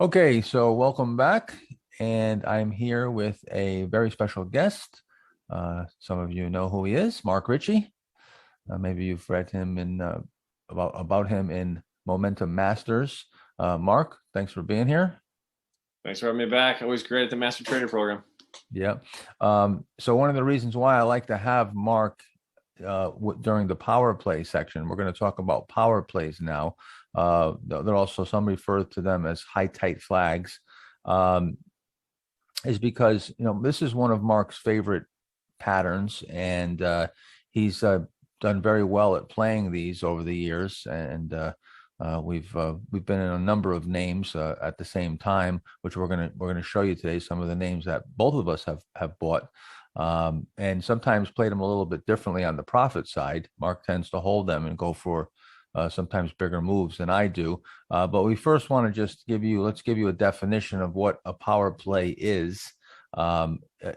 Okay, so welcome back. And I'm here with a very special guest. Some of you know who he is, Mark Ritchie. Maybe you've read him in about him in Momentum Masters. Mark, thanks for being here. Thanks for having me back. Always great at the Master Trader program. Yeah. So one of the reasons why I like to have Mark during the power play section, we're going to talk about power plays now. They're also some refer to them as high tight flags. Um, is because this is one of Mark's favorite patterns, and he's done very well at playing these over the years. And we've been in a number of names at the same time, which we're gonna show you today. Some of the names that both of us have bought. And sometimes played them a little bit differently on the profit side. Mark tends to hold them and go for sometimes bigger moves than I do. But we first want to just let's give you a definition of what a power play is.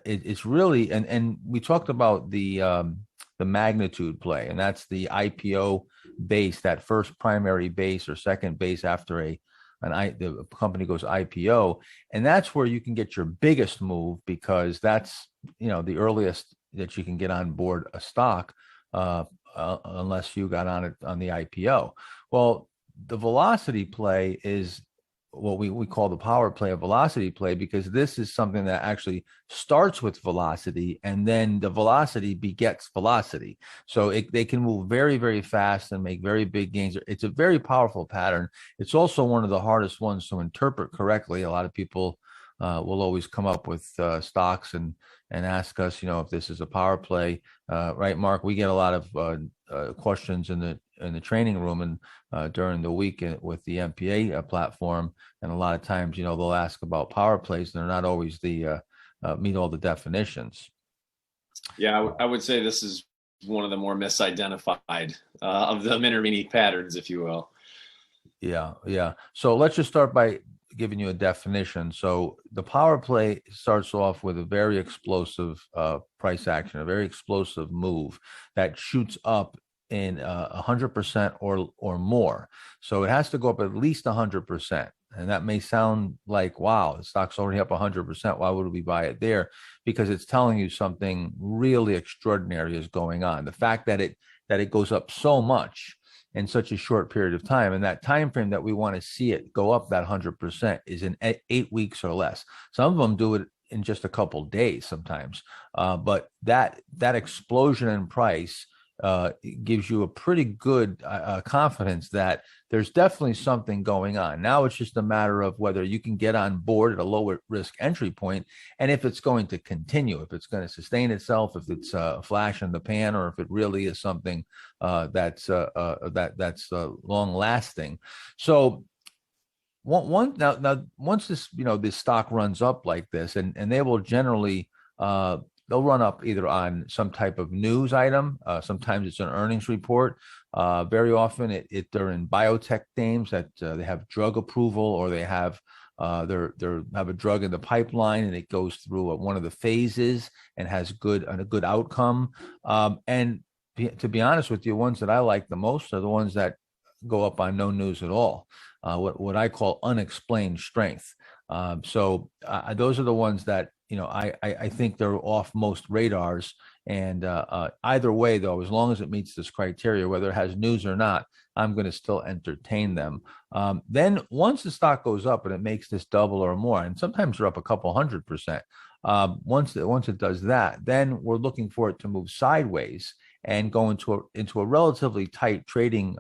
It's really, and we talked about the magnitude play, and that's the IPO base, that first primary base or second base after the company goes IPO, and that's where you can get your biggest move because that's the earliest that you can get on board a stock. Unless you got on it on the IPO. Well, the velocity play is what we call the power play, a velocity play, because this is something that actually starts with velocity and then the velocity begets velocity. So they can move very, very fast and make very big gains. It's a very powerful pattern. It's also one of the hardest ones to interpret correctly. A lot of people will always come up with stocks and ask us, if this is a power play, right, Mark? We get a lot of questions in the training room and during the week with the MPA platform, and a lot of times, they'll ask about power plays, and they're not always the meet all the definitions. Yeah, I would say this is one of the more misidentified of the mini mini patterns, if you will. Yeah, yeah. So let's just start by giving you a definition. So the power play starts off with a very explosive price action, a very explosive move that shoots up in 100% or more. So it has to go up at least 100%. And that may sound like, wow, the stock's already up 100%. Why would we buy it there? Because it's telling you something really extraordinary is going on. The fact that it goes up so much in such a short period of time, and that time frame that we want to see it go up that 100% is in 8 weeks or less. Some of them do it in just a couple days sometimes, but that explosion in price gives you a pretty good confidence that there's definitely something going on. Now it's just a matter of whether you can get on board at a lower risk entry point, and if it's going to continue, if it's going to sustain itself, if it's a flash in the pan, or if it really is something that's long lasting. So now once this stock runs up like this, and they will generally they'll run up either on some type of news item. Sometimes it's an earnings report. Very often they're in biotech names that they have drug approval, or they have have a drug in the pipeline and it goes through one of the phases and has a good outcome. To be honest with you, ones that I like the most are the ones that go up on no news at all. What I call unexplained strength. Those are the ones that I think they're off most radars. And either way, though, as long as it meets this criteria, whether it has news or not, I'm going to still entertain them. Then once the stock goes up and it makes this double or more, and sometimes they're up a couple 100%. Once it does that, then we're looking for it to move sideways and go into a relatively tight trading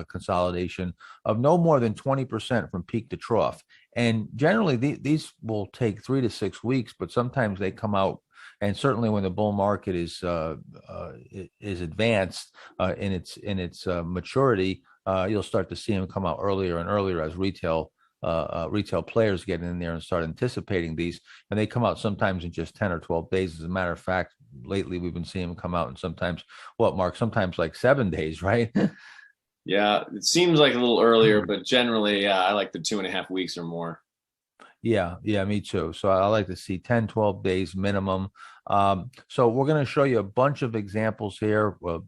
consolidation of no more than 20% from peak to trough. And generally, these will take 3 to 6 weeks, but sometimes they come out. And certainly, when the bull market is advanced in its maturity, you'll start to see them come out earlier and earlier as retail players get in there and start anticipating these, and they come out sometimes in just 10 or 12 days. As a matter of fact, lately we've been seeing them come out in sometimes sometimes like 7 days, right? Yeah, it seems like a little earlier, but generally, yeah, I like the 2.5 weeks or more. Yeah, me too. So I like to see 10, 12 days minimum. So we're going to show you a bunch of examples here. Well,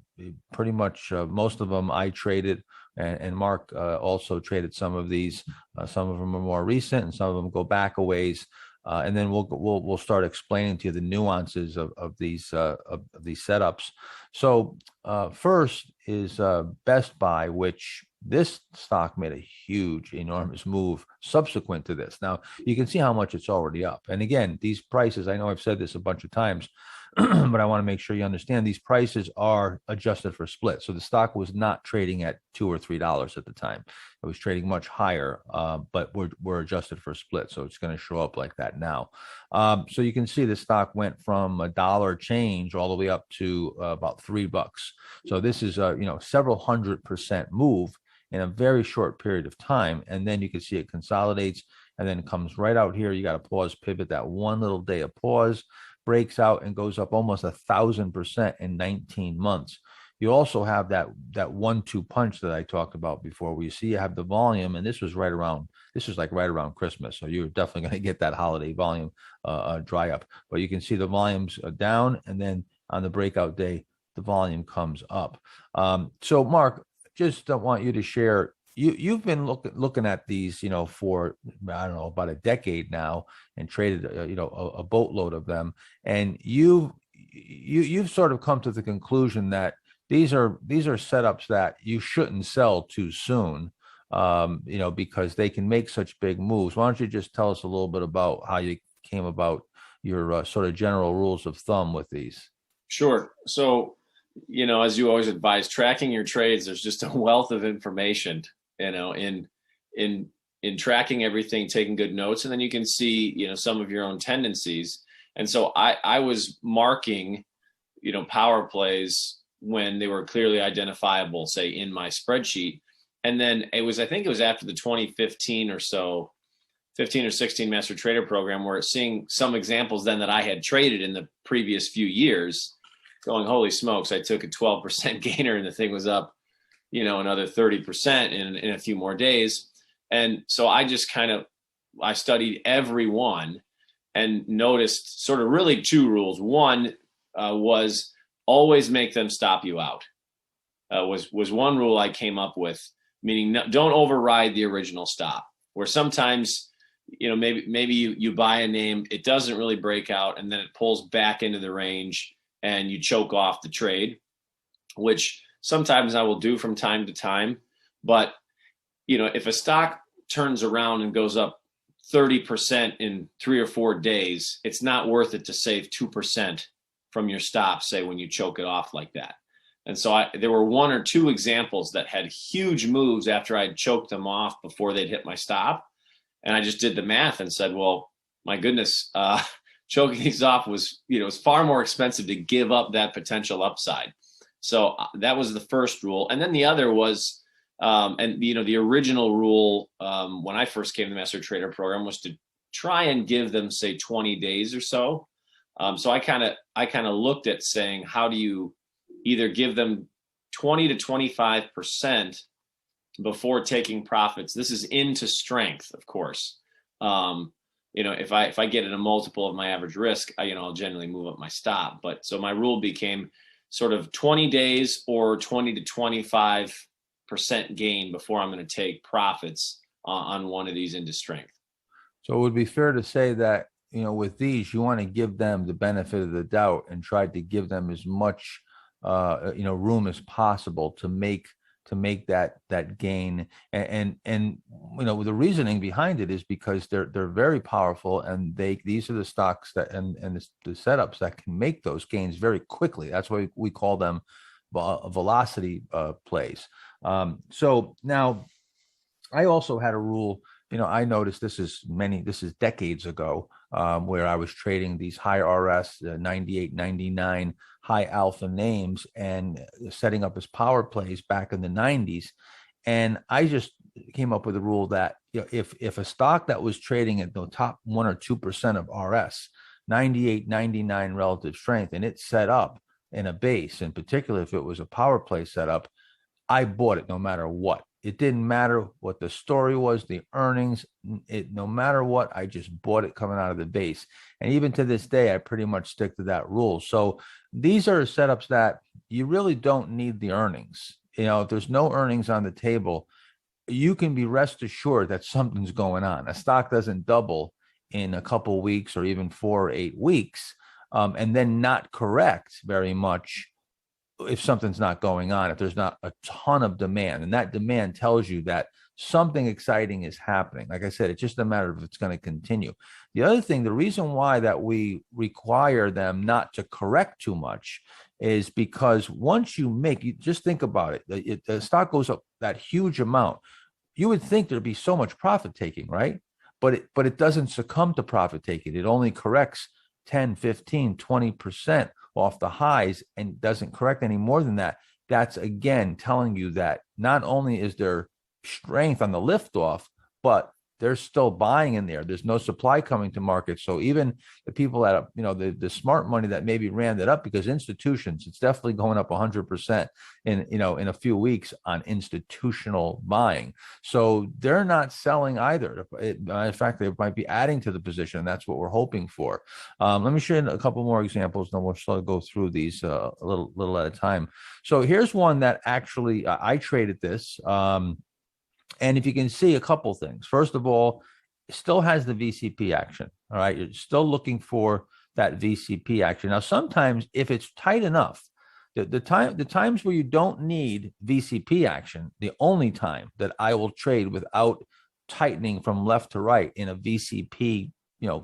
pretty much most of them I traded and Mark also traded some of these. Some of them are more recent, and some of them go back a ways. And then we'll start explaining to you the nuances of these setups. So first is Best Buy, which this stock made a huge, enormous move subsequent to this. Now you can see how much it's already up. And again, these prices, I know I've said this a bunch of times, but I want to make sure you understand these prices are adjusted for split. So the stock was not trading at $2 or $3 at the time. It was trading much higher, but we're adjusted for split. So it's going to show up like that now. So you can see the stock went from $1 change all the way up to about $3. So this is several 100% move in a very short period of time. And then you can see it consolidates and then it comes right out here. You got to pause, pivot, that one little day of pause, breaks out and goes up almost 1,000% in 19 months. You also have that 1-2 punch that I talked about before, where you see you have the volume, and this was right around Christmas, so you're definitely going to get that holiday volume dry up. But you can see the volumes down, and then on the breakout day, the volume comes up. So Mark, just want you to share. You've been looking at these, for I don't know, about a decade now, and traded a boatload of them, and you've sort of come to the conclusion that these are setups that you shouldn't sell too soon, because they can make such big moves. Why don't you just tell us a little bit about how you came about your sort of general rules of thumb with these? Sure. So, as you always advise, tracking your trades, there's just a wealth of information, in tracking everything, taking good notes, and then you can see, some of your own tendencies. And so I was marking, power plays when they were clearly identifiable, say in my spreadsheet. And then I think it was after the 2015 or so, 15 or 16 master trader program, where seeing some examples then that I had traded in the previous few years, going, holy smokes, I took a 12% gainer and the thing was up, another 30% in a few more days. And so I just I studied every one and noticed sort of really two rules. One was always make them stop you out. Was one rule I came up with, meaning don't override the original stop. Where sometimes, maybe you buy a name, it doesn't really break out, and then it pulls back into the range and you choke off the trade, which sometimes I will do from time to time. But, if a stock turns around and goes up 30% in 3 or 4 days, it's not worth it to save 2% from your stop, say, when you choke it off like that. And so there were 1 or 2 examples that had huge moves after I'd choked them off before they'd hit my stop. And I just did the math and said, well, my goodness, choking these off was, it's far more expensive to give up that potential upside. So that was the first rule. And then the other was, the original rule when I first came to the Master Trader program was to try and give them, say, 20 days or so. So I kind of looked at saying, how do you either give them 20 to 25% before taking profits? This is into strength, of course. If I get in a multiple of my average risk, I'll generally move up my stop. But so my rule became sort of 20 days or 20 to 25% gain before I'm going to take profits on one of these into strength. So it would be fair to say that, with these, you want to give them the benefit of the doubt and try to give them as much, room as possible to make that gain. And the reasoning behind it is because they're very powerful, and these are the stocks that and the setups that can make those gains very quickly. That's why we call them velocity plays. So now I also had a rule. I noticed this is decades ago, where I was trading these high RS 98, 99 high alpha names and setting up as power plays back in the 90s. And I just came up with a rule that if a stock that was trading at the top 1 or 2% of RS, 98, 99 relative strength, and it set up in a base, in particular if it was a power play setup, I bought it no matter what. It didn't matter what the story was, the earnings, no matter what, I just bought it coming out of the base. And even to this day, I pretty much stick to that rule. So these are setups that you really don't need the earnings. if there's no earnings on the table, you can be rest assured that something's going on. A stock doesn't double in a couple of weeks or even 4 or 8 weeks, and then not correct very much if something's not going on, if there's not a ton of demand. And that demand tells you that something exciting is happening. Like I said, it's just a matter of if it's going to continue. The other thing, the reason why that we require them not to correct too much is because once you just think about it, the stock goes up that huge amount. You would think there'd be so much profit taking, right? But it doesn't succumb to profit taking. It only corrects 10, 15, 20% off the highs and doesn't correct any more than that. That's again telling you that not only is there strength on the liftoff, but they're still buying in there. There's no supply coming to market. So even the people that, the smart money that maybe ran that up, because institutions, it's definitely going up 100% in a few weeks on institutional buying. So they're not selling either. In fact, they might be adding to the position. That's what we're hoping for. Let me show you a couple more examples, and then we'll slowly go through these a little at a time. So here's one that actually I traded this. And if you can see a couple things, first of all, it still has the VCP action. All right. You're still looking for that VCP action. Now, sometimes if it's tight enough, the times where you don't need VCP action, the only time that I will trade without tightening from left to right in a VCP,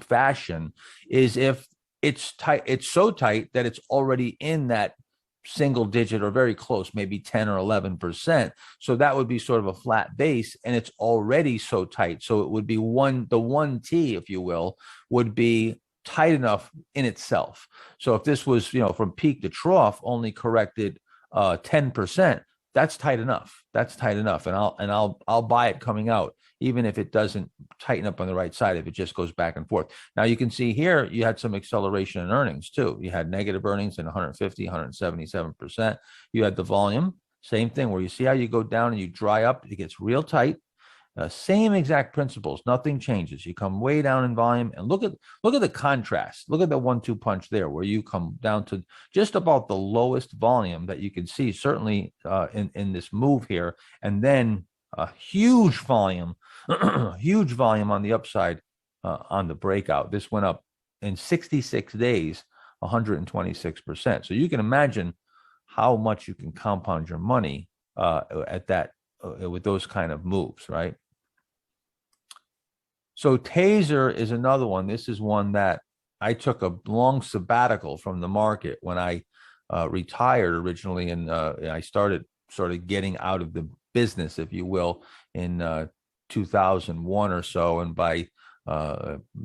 fashion is if it's tight, it's so tight that it's already in that single digit or very close, maybe 10 or 11%. So that would be sort of a flat base, and it's already so tight. So it would be the 1T, if you will, would be tight enough in itself. So if this was, from peak to trough, only corrected 10%, that's tight enough. That's tight enough. And I'll buy it coming out, even if it doesn't tighten up on the right side, if it just goes back and forth. Now you can see here, you had some acceleration in earnings too. You had negative earnings in 150, 177%. You had the volume, same thing, where you see how you go down and you dry up, it gets real tight. Same exact principles, nothing changes. You come way down in volume, and look at the contrast. Look at the 1-2 punch there, where you come down to just about the lowest volume that you can see, certainly in this move here, and then a huge volume, huge volume on the upside on the breakout. This went up in 66 days, 126%. So you can imagine how much you can compound your money at that with those kind of moves, right? So Taser is another one. This is one that I took a long sabbatical from the market when I retired originally, and I started sort of getting out of the business, if you will, in 2001 or so. And by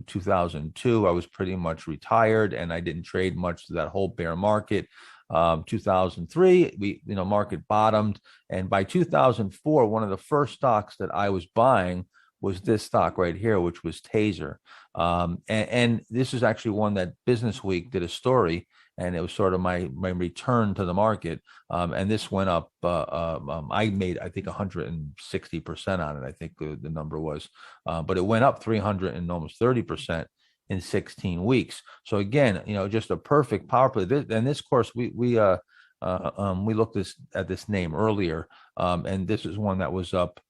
2002, I was pretty much retired, and I didn't trade much to that whole bear market. 2003, market bottomed, and by 2004, one of the first stocks that I was buying was this stock right here, which was Taser. And this is actually one that Business Week did a story, and it was sort of my return to the market. And this went up. I made, I think, 160% on it. I think the number was, but it went up 300 and almost 30% in 16 weeks. So again, just a perfect power play. And this course, we looked at this name earlier, and this is one that was up,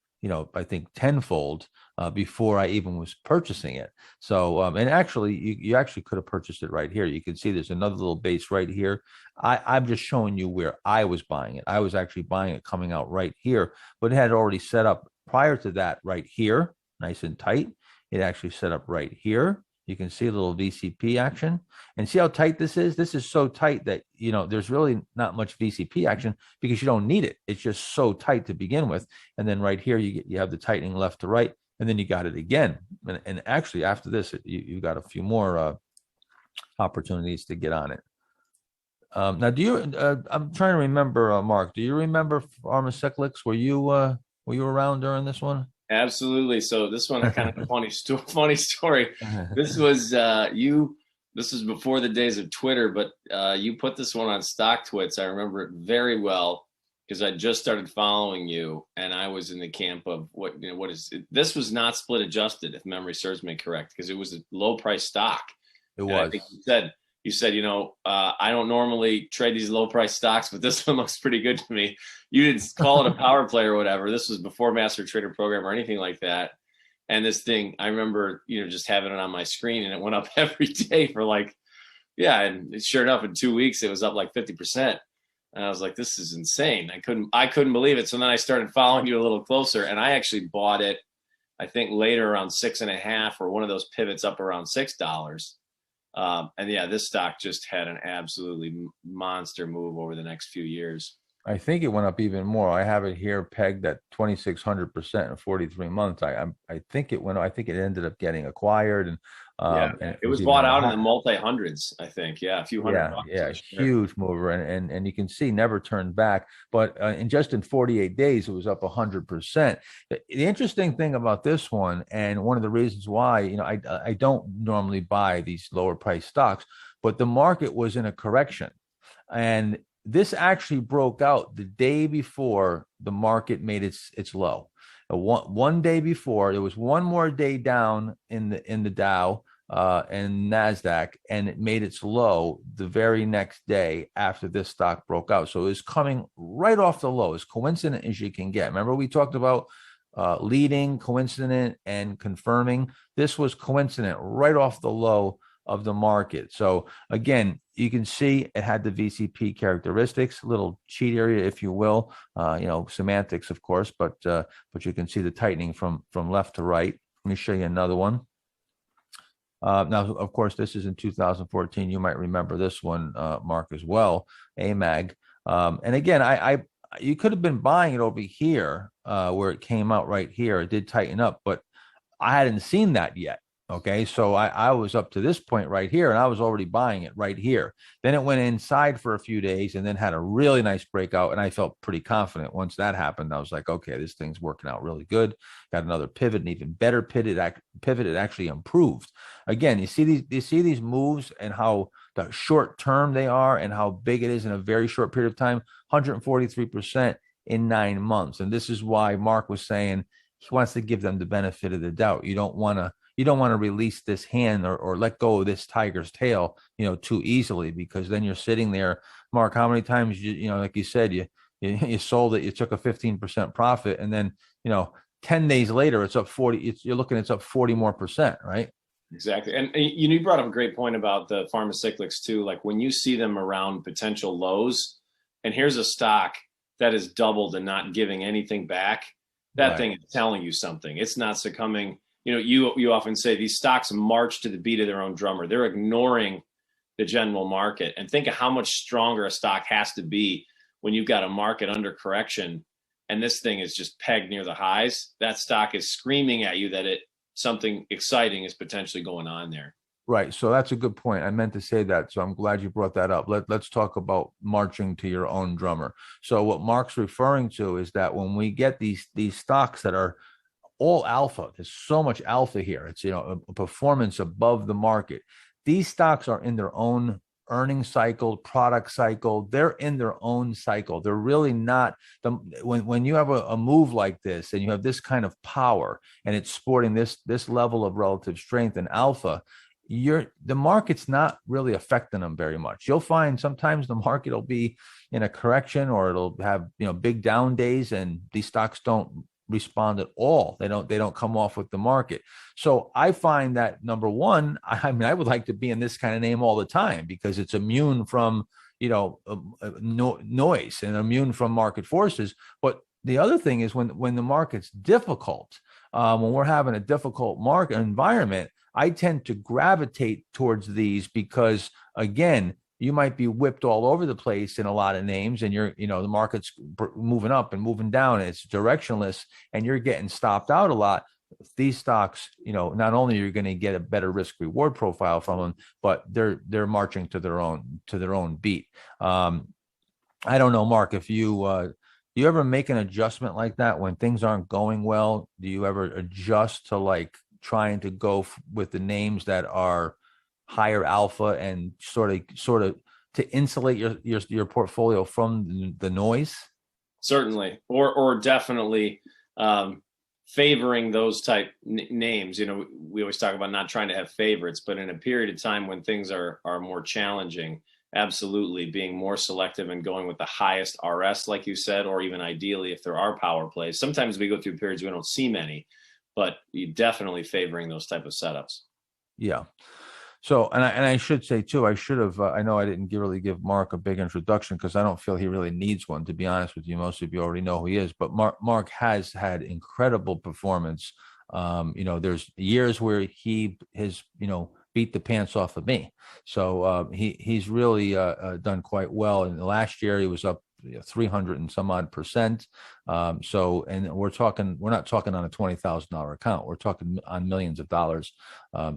I think tenfold before I even was purchasing it. So, and actually, you actually could have purchased it right here. You can see there's another little base right here. I'm just showing you where I was buying it. I was actually buying it coming out right here, but it had already set up prior to that right here, nice and tight. It actually set up right here. You can see a little VCP action, and see how tight this is. This is so tight that, there's really not much VCP action because you don't need it. It's just so tight to begin with. And then right here, you have the tightening left to right, and then you got it again. And actually after this, you got a few more opportunities to get on it. Now, I'm trying to remember, Mark, do you remember Pharmacyclics? Were you around during this one? Absolutely. So this one, kind of a funny story. This was This was before the days of Twitter, but you put this one on StockTwits. I remember it very well because I just started following you, and I was in the camp of what is it? This was not split adjusted, if memory serves me correct, because it was a low price stock. It was. I think you said you said, I don't normally trade these low price stocks, but this one looks pretty good to me. You didn't call it a power play or whatever. This was before Master Trader Program or anything like that. And this thing, I remember, just having it on my screen, and it went up every day for like, yeah. And sure enough, in 2 weeks, it was up like 50%. And I was like, this is insane. I couldn't believe it. So then I started following you a little closer, and I actually bought it, I think later around 6.5, or one of those pivots up around $6. And yeah, this stock just had an absolutely monster move over the next few years. I think it went up even more. I have it here pegged at 2,600% in 43 months. I think it went. I think it ended up getting acquired, and Yeah, and it was even bought at a out in high. the multi hundreds, I think. Yeah, a few hundred Yeah, bucks. yeah, I'm sure. huge mover, and you can see never turned back. But in 48 days, it was up 100%. The interesting thing about this one, and one of the reasons why, I don't normally buy these lower price stocks, but the market was in a correction, and this actually broke out the day before the market made its low. One day before, there was one more day down in the Dow and Nasdaq, and it made its low the very next day after this stock broke out. So it was coming right off the low, as coincident as you can get. Remember, we talked about leading, coincident, and confirming. This was coincident right off the low of the market. So again, you can see it had the VCP characteristics, little cheat area, if you will, semantics, of course, but you can see the tightening from left to right. Let me show you another one. Now, of course, this is in 2014. You might remember this one, Mark, as well, AMAG. And again, you could have been buying it over here where it came out right here. It did tighten up, but I hadn't seen that yet. Okay, so I was up to this point right here, and I was already buying it right here. Then it went inside for a few days, and then had a really nice breakout, and I felt pretty confident. Once that happened, I was like, okay, this thing's working out really good. Got another pivot, an even better pivot. It actually improved. Again, you see these moves and how the short term they are, and how big it is in a very short period of time. 143% in 9 months, and this is why Mark was saying he wants to give them the benefit of the doubt. You don't want to release this hand or let go of this tiger's tail, too easily, because then you're sitting there. Mark, how many times like you said, you sold it, you took a 15% profit, and then 10 days later it's up 40. It's up 40 more percent, right? Exactly. And you brought up a great point about the pharmacyclics too. Like when you see them around potential lows, and here's a stock that is doubled and not giving anything back, that thing is telling you something. It's not succumbing. You often say these stocks march to the beat of their own drummer. They're ignoring the general market. And think of how much stronger a stock has to be when you've got a market under correction and this thing is just pegged near the highs. That stock is screaming at you that something exciting is potentially going on there. Right. So that's a good point. I meant to say that. So I'm glad you brought that up. Let's talk about marching to your own drummer. So what Mark's referring to is that when we get these stocks that are all alpha, there's so much alpha here. It's, a performance above the market. These stocks are in their own earning cycle, product cycle. They're in their own cycle. They're really not when you have a move like this and you have this kind of power and it's sporting this level of relative strength and alpha, the market's not really affecting them very much. You'll find sometimes the market will be in a correction, or it'll have big down days, and these stocks don't respond at all. They don't come off with the market. So I find that, number one, I would like to be in this kind of name all the time, because it's immune from noise and immune from market forces. But the other thing is when the market's difficult, when we're having a difficult market environment, I tend to gravitate towards these because, again, you might be whipped all over the place in a lot of names, and the market's moving up and moving down, and it's directionless, and you're getting stopped out a lot. These stocks, not only are you going to get a better risk reward profile from them, but they're marching to their own beat. I don't know, Mark, if you ever make an adjustment like that when things aren't going well? Do you ever adjust to like trying to go with the names that are higher alpha and sort of to insulate your portfolio from the noise? Certainly, or definitely favoring those type names. We always talk about not trying to have favorites, but in a period of time when things are more challenging, absolutely being more selective and going with the highest RS, like you said, or even ideally if there are power plays. Sometimes we go through periods we don't see many, but you definitely favoring those type of setups. Yeah. So, and I should say too, I should have. I know I didn't really give Mark a big introduction because I don't feel he really needs one. To be honest with you, most of you already know who he is. But Mark has had incredible performance. There's years where he has beat the pants off of me. So he's really done quite well. And last year he was up 300 and some odd percent. And we're not talking on a $20,000 account. We're talking on millions of dollars.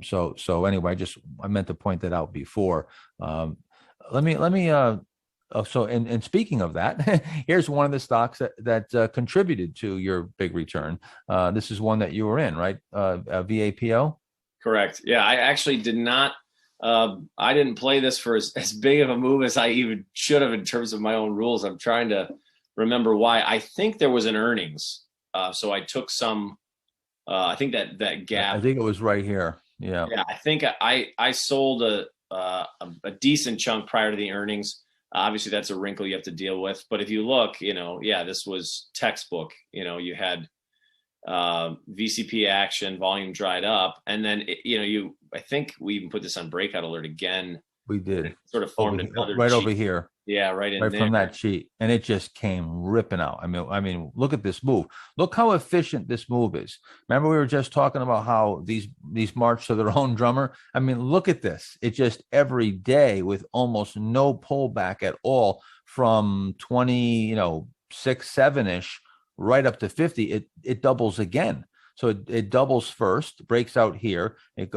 So anyway, I meant to point that out before. Let me. And speaking of that, here's one of the stocks that contributed to your big return. This is one that you were in, right? VAPO. Correct. Yeah, I actually did not. I didn't play this for as big of a move as I even should have in terms of my own rules. I'm trying to remember why. I think there was an earnings, so I took some. I think that gap. I think it was right here. Yeah. Yeah, I think I sold a decent chunk prior to the earnings. Obviously, that's a wrinkle you have to deal with. But if you look, this was textbook. You had VCP action, volume dried up, and then I think we even put this on breakout alert again. We did. Sort of formed another right cheat. Over here. Yeah, right there. From that sheet, and it just came ripping out. I mean, look at this move. Look how efficient this move is. Remember, we were just talking about how these march to their own drummer. I mean, look at this. It just every day with almost no pullback at all from 26, 7-ish right up to 50. It doubles again. So it doubles first, breaks out here. It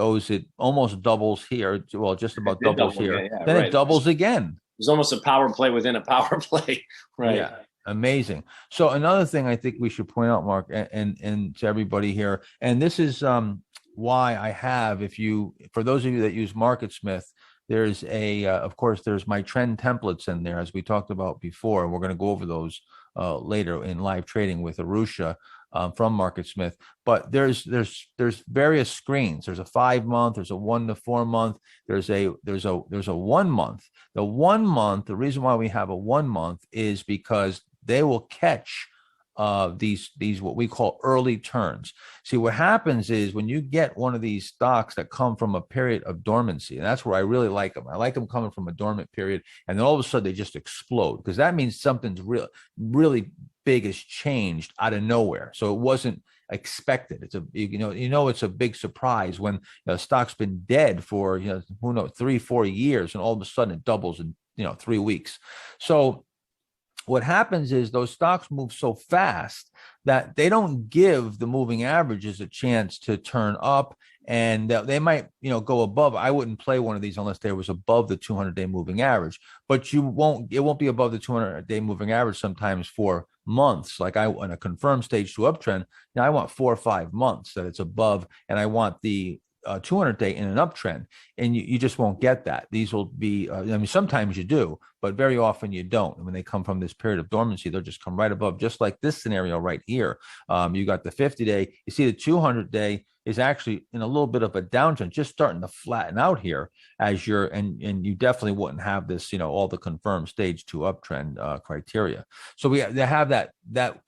almost doubles here. Well, just about doubles here. Yeah, then right. It doubles again. It's almost a power play within a power play. Right. Yeah. Amazing. So another thing I think we should point out, Mark, and to everybody here, and this is why I have, for those of you that use MarketSmith, there's of course, there's my trend templates in there, as we talked about before, and we're going to go over those later in live trading with Arusha from MarketSmith. But there's various screens. There's a 5-month, there's a 1 to 4 month, there's a 1 month. The 1 month, the reason why we have a 1 month is because they will catch these what we call early turns. See, what happens is when you get one of these stocks that come from a period of dormancy, and that's where I really like them. I like them coming from a dormant period, and then all of a sudden they just explode, because that means something's really big has changed out of nowhere. So it wasn't expected. It's it's a big surprise when the stock's been dead for 3-4 years, and all of a sudden it doubles in 3 weeks. So what happens is those stocks move so fast that they don't give the moving averages a chance to turn up, and they might, go above. I wouldn't play one of these unless there was above the 200-day moving average, but it won't be above the 200-day moving average sometimes for months. Like on a confirmed stage 2 uptrend, now I want 4 or 5 months that it's above, and I want the 200-day in an uptrend, and you just won't get that. These will be, sometimes you do, but very often you don't. And when they come from this period of dormancy, they'll just come right above, just like this scenario right here. You got the 50-day. You see the 200-day is actually in a little bit of a downtrend, just starting to flatten out here and you definitely wouldn't have this, all the confirmed stage 2 uptrend criteria. So they have that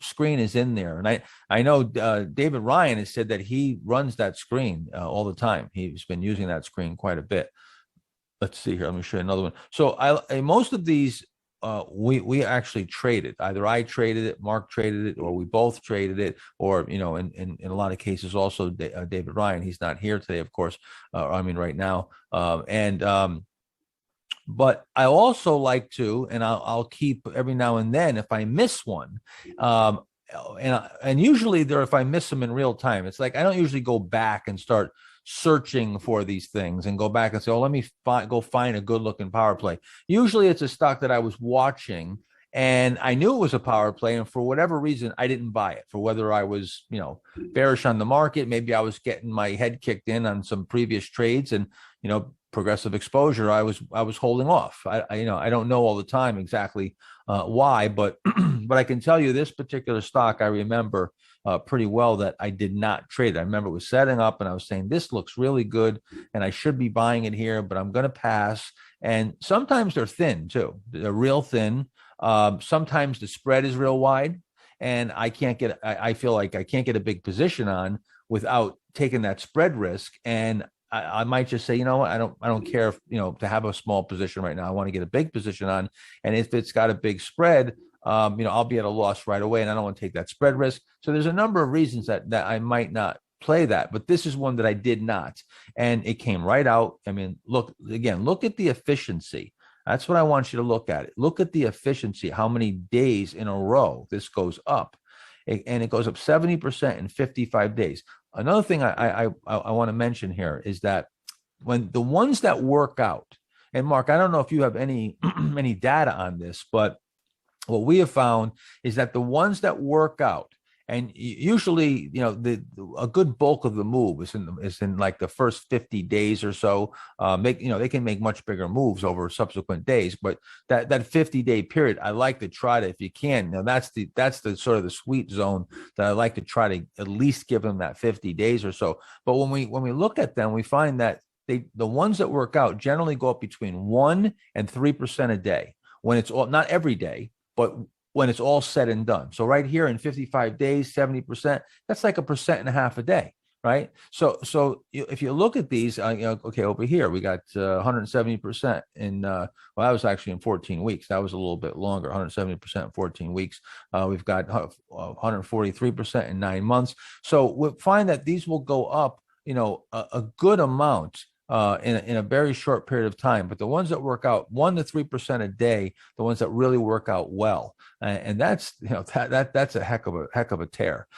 screen is in there. And I know David Ryan has said that he runs that screen all the time. He's been using that screen quite a bit. Let's see here. Let me show you another one. So most of these we actually traded. Either I traded it, Mark traded it, or we both traded it, or in a lot of cases also David Ryan. He's not here today, of course. Right now. But I also like to, and I'll keep every now and then if I miss one. And usually if I miss them in real time, it's like I don't usually go back and start searching for these things and go back and say, let me go find a good looking power play. Usually it's a stock that I was watching and I knew it was a power play, and for whatever reason I didn't buy it, for whether I was bearish on the market, maybe I was getting my head kicked in on some previous trades, and progressive exposure, I was holding off. I don't know all the time exactly why, but but I can tell you this particular stock, I remember pretty well that I did not trade it. I remember it was setting up and I was saying, this looks really good and I should be buying it here, but I'm going to pass. And sometimes they're thin too. They're real thin. Sometimes the spread is real wide and I feel like I can't get a big position on without taking that spread risk. And I might just say, you know what, I don't care if, to have a small position right now. I want to get a big position on. And if it's got a big spread, I'll be at a loss right away and I don't want to take that spread risk. So there's a number of reasons that I might not play that, but this is one that I did not. And it came right out. I mean, look at the efficiency. That's what I want you to look at. Look at the efficiency, how many days in a row this goes up. And it goes up 70% in 55 days. Another thing I want to mention here is that when the ones that work out, and Mark, I don't know if you have any any data on this, but what we have found is that the ones that work out, and usually, a good bulk of the move is in like the first 50 days or so. They can make much bigger moves over subsequent days, but that 50-day period, I like to try to, if you can. Now that's the sort of the sweet zone that I like to try to at least give them that 50 days or so. But when we look at them, we find that the ones that work out generally go up between 1% and 3% a day. When it's all, not every day, but when it's all said and done. So right here in 55 days, 70%, that's like 1.5% a day, right? So if you look at these, okay, over here, we got 170% in, that was actually in 14 weeks. That was a little bit longer, 170% in 14 weeks. We've got 143% in 9 months. So we'll find that these will go up, a good amount in a very short period of time. But the ones that work out 1% to 3% a day, the ones that really work out well, and that's that's a heck of a tear.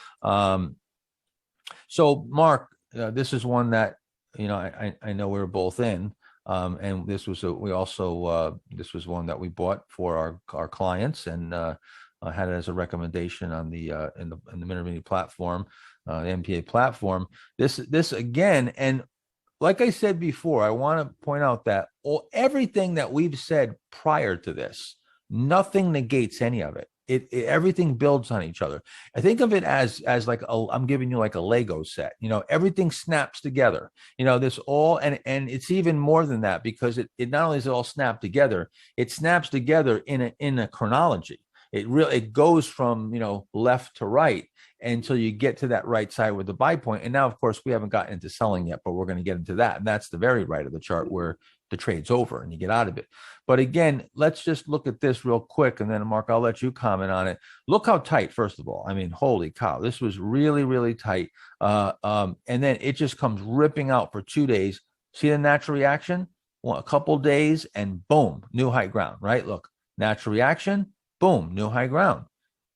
So Mark, this is one that I know we were both in, and this was this was one that we bought for our clients and had it as a recommendation on the in the Mini platform, the MPA platform. This again, and like I said before, I want to point out that everything that we've said prior to this, nothing negates any of it. Everything builds on each other. I think of it as like I'm giving you like a Lego set. Everything snaps together. This all and it's even more than that, because it not only is it all snapped together, it snaps together in a chronology. It goes from left to right until you get to that right side with the buy point. And now, of course, we haven't gotten into selling yet, but we're going to get into that. And that's the very right of the chart where the trade's over and you get out of it. But again, let's just look at this real quick. And then, Mark, I'll let you comment on it. Look how tight, first of all. I mean, holy cow, this was really, really tight. And then it just comes ripping out for 2 days. See the natural reaction? Well, a couple days and boom, new high ground, right? Look, natural reaction, boom, new high ground.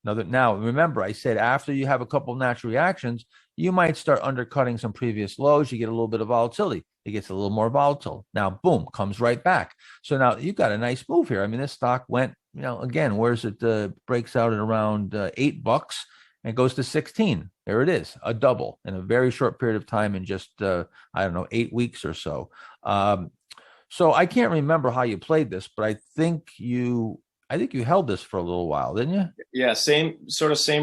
Now, remember, I said after you have a couple of natural reactions, you might start undercutting some previous lows. You get a little bit of volatility. It gets a little more volatile. Now, boom, comes right back. So now you've got a nice move here. I mean, this stock went, again, where's it breaks out at around $8 and goes to 16. There it is, a double in a very short period of time in just, 8 weeks or so. So I can't remember how you played this, but I think you held this for a little while, didn't you? Yeah, same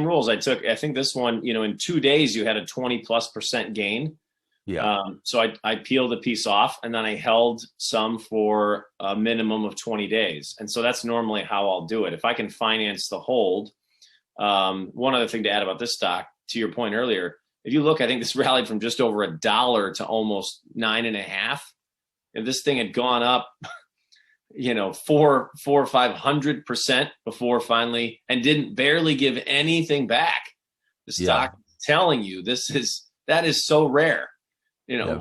rules. I think this one, in 2 days you had a 20+% gain. Yeah. So I peeled a piece off and then I held some for a minimum of 20 days. And so that's normally how I'll do it. If I can finance the hold. One other thing to add about this stock, to your point earlier, if you look, I think this rallied from just over $1 to almost 9.5. If this thing had gone up, 400 or 500% before finally, and didn't barely give anything back. The stock telling you that is so rare.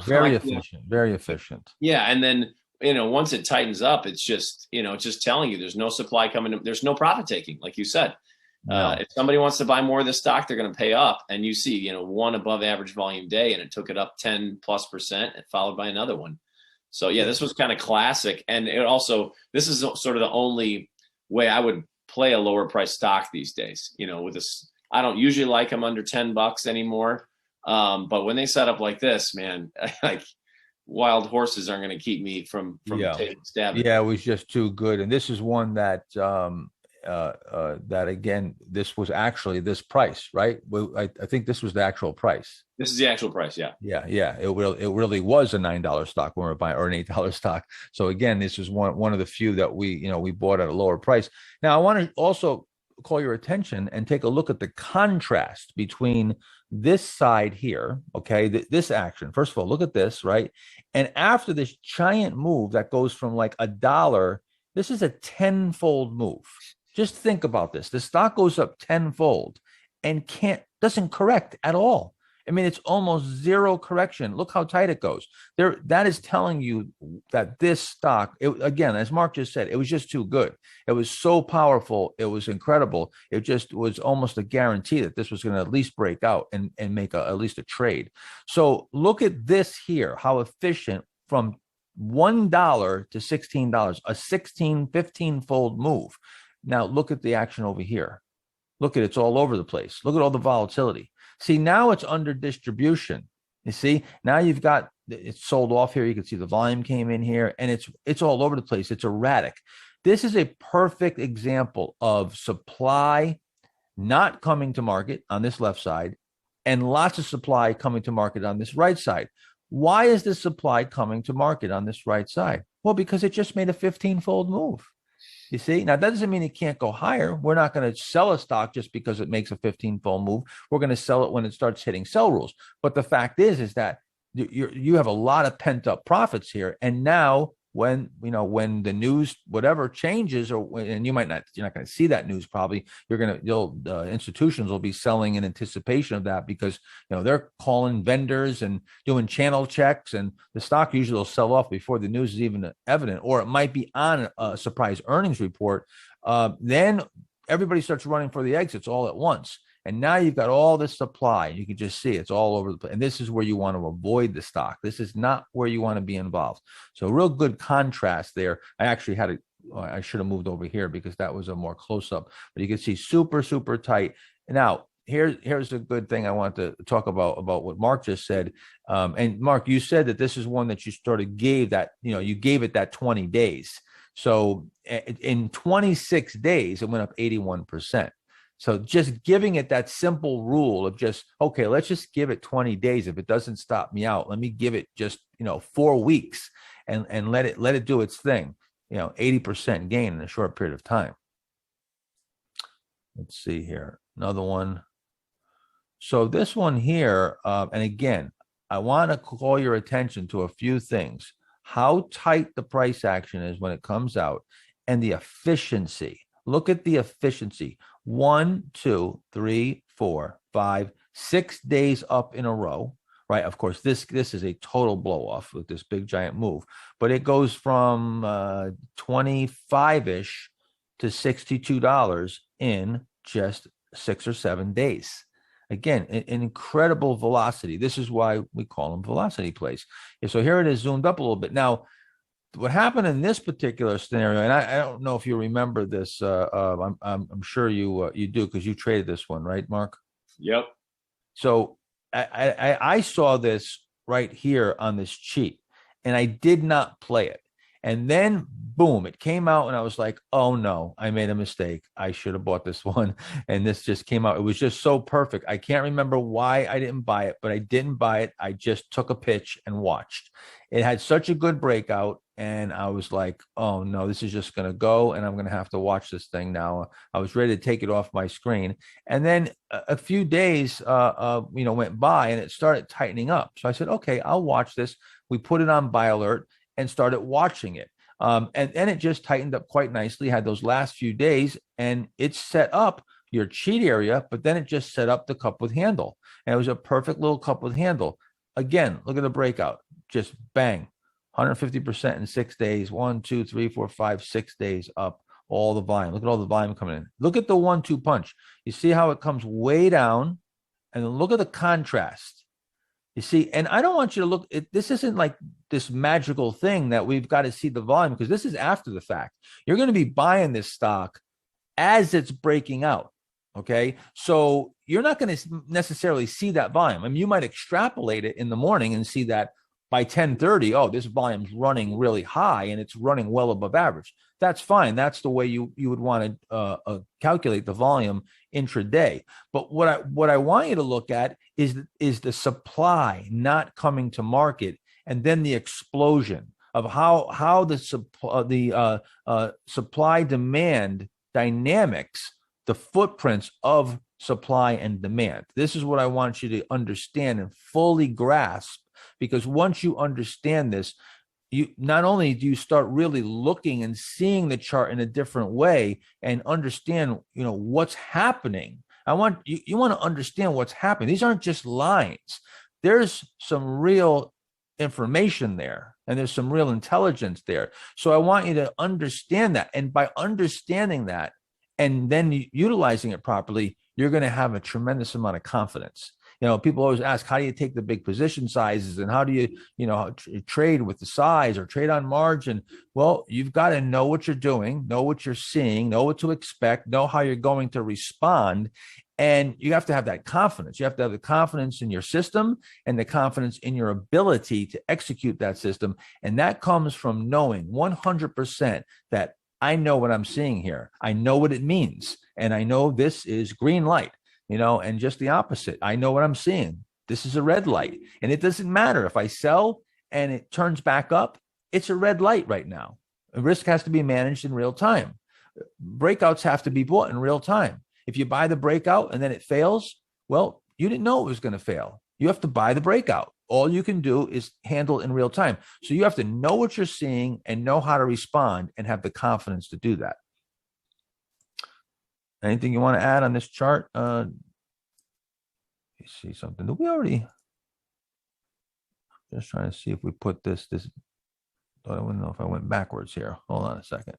Very efficient, very efficient. Yeah, and then once it tightens up, it's just telling you there's no supply coming. There's no profit taking, like you said. No. If somebody wants to buy more of this stock, they're going to pay up. And you see, one above average volume day, and it took it up 10+%, and followed by another one. So yeah, this was kind of classic. And this is sort of the only way I would play a lower price stock these days. With this, I don't usually like them under $10 anymore. But when they set up like this, man, like wild horses aren't going to keep me from taking a stab at it. Yeah, it was just too good. And this is one that that again, this was actually this price, right? I think this was the actual price. This is the actual price. Yeah. Yeah. It really was a $9 stock when we were buying, or an $8 stock. So again, this is one of the few that we bought at a lower price. Now I want to also call your attention and take a look at the contrast between this side here, okay, this action. First of all, look at this, right? And after this giant move that goes from like $1, this is a tenfold move. Just think about this. The stock goes up tenfold and doesn't correct at all. I mean, it's almost zero correction. Look how tight it goes. That is telling you that this stock, again, as Mark just said, it was just too good. It was so powerful. It was incredible. It just was almost a guarantee that this was going to at least break out and make at least a trade. So look at this here, how efficient from $1 to $16, a 15-fold move. Now look at the action over here. Look at it's all over the place. Look at all the volatility. See, now it's under distribution. You see, now you've got it's sold off here. You can see the volume came in here, and it's all over the place. It's erratic. This is a perfect example of supply not coming to market on this left side, and lots of supply coming to market on this right side. Why is the supply coming to market on this right side? Well, because it just made a 15-fold move. You see, now that doesn't mean it can't go higher. We're not going to sell a stock just because it makes a 15-fold move. We're going to sell it when it starts hitting sell rules. But the fact is that you have a lot of pent up profits here. And now when the news whatever changes, and you're not going to see that news probably. Institutions will be selling in anticipation of that because they're calling vendors and doing channel checks, and the stock usually will sell off before the news is even evident, or it might be on a surprise earnings report. Then everybody starts running for the exits all at once. And now you've got all this supply. You can just see it's all over the place. And this is where you want to avoid the stock. This is not where you want to be involved. So real good contrast there. I actually I should have moved over here because that was a more close up. But you can see super, super tight. Now, here's a good thing I want to talk about what Mark just said. And Mark, you said that this is one that you sort of gave that, you gave it that 20 days. So in 26 days, it went up 81%. So just giving it that simple rule of just, okay, let's just give it 20 days. If it doesn't stop me out, let me give it just, 4 weeks and let it do its thing, 80% gain in a short period of time. Let's see here. Another one. So this one here, and again, I want to call your attention to a few things. How tight the price action is when it comes out and the efficiency. Look at the efficiency. 1, 2, 3, 4, 5, 6 days up in a row, right? Of course, this is a total blow off with this big giant move, but it goes from 25-ish to $62 in just 6 or 7 days. Again, an incredible velocity. This is why we call them velocity plays. So here it is zoomed up a little bit. Now, what happened in this particular scenario, and I don't know if you remember this. I'm sure you do because you traded this one, right, Mark? Yep. So I saw this right here on this sheet, and I did not play it. And then, boom, it came out, and I was like, oh, no, I made a mistake. I should have bought this one. And this just came out. It was just so perfect. I can't remember why I didn't buy it, but I didn't buy it. I just took a pitch and watched. It had such a good breakout, and I was like, oh, no, this is just going to go, and I'm going to have to watch this thing now. I was ready to take it off my screen. And then a few days, went by, and it started tightening up. So I said, okay, I'll watch this. We put it on buy alert and started watching it. And then it just tightened up quite nicely, had those last few days, and it set up your cheat area, but then it just set up the cup with handle. And it was a perfect little cup with handle. Again, look at the breakout. Just bang, 150% in 6 days. 1, 2, 3, 4, 5, 6 days up, all the volume. Look at all the volume coming in. Look at the 1-2 punch. You see how it comes way down, and then look at the contrast. You see, and I don't want you to look, this isn't like this magical thing that we've got to see the volume, because this is after the fact. You're going to be buying this stock as it's breaking out. Okay. So you're not going to necessarily see that volume. I mean, you might extrapolate it in the morning and see that, by 10:30, oh, this volume's running really high and it's running well above average. That's fine. That's the way you would want to calculate the volume intraday. But what I want you to look at is the supply not coming to market, and then the explosion of how the supply demand dynamics, the footprints of supply and demand. This is what I want you to understand and fully grasp, because once you understand this, you not only do you start really looking and seeing the chart in a different way and understand, what's happening. You want to understand what's happening. These aren't just lines. There's some real information there, and there's some real intelligence there. So I want you to understand that. And by understanding that and then utilizing it properly, you're going to have a tremendous amount of confidence. People always ask, how do you take the big position sizes, and how do you, trade with the size or trade on margin? Well, you've got to know what you're doing, know what you're seeing, know what to expect, know how you're going to respond. And you have to have that confidence. You have to have the confidence in your system and the confidence in your ability to execute that system. And that comes from knowing 100% that I know what I'm seeing here. I know what it means. And I know this is green light. And just the opposite. I know what I'm seeing. This is a red light. And it doesn't matter if I sell and it turns back up, it's a red light right now. Risk has to be managed in real time. Breakouts have to be bought in real time. If you buy the breakout and then it fails, well, you didn't know it was going to fail. You have to buy the breakout. All you can do is handle in real time. So you have to know what you're seeing and know how to respond and have the confidence to do that. Anything you want to add on this chart? You see something that we already, just trying to see if we put this, I don't know if I went backwards here. Hold on a second.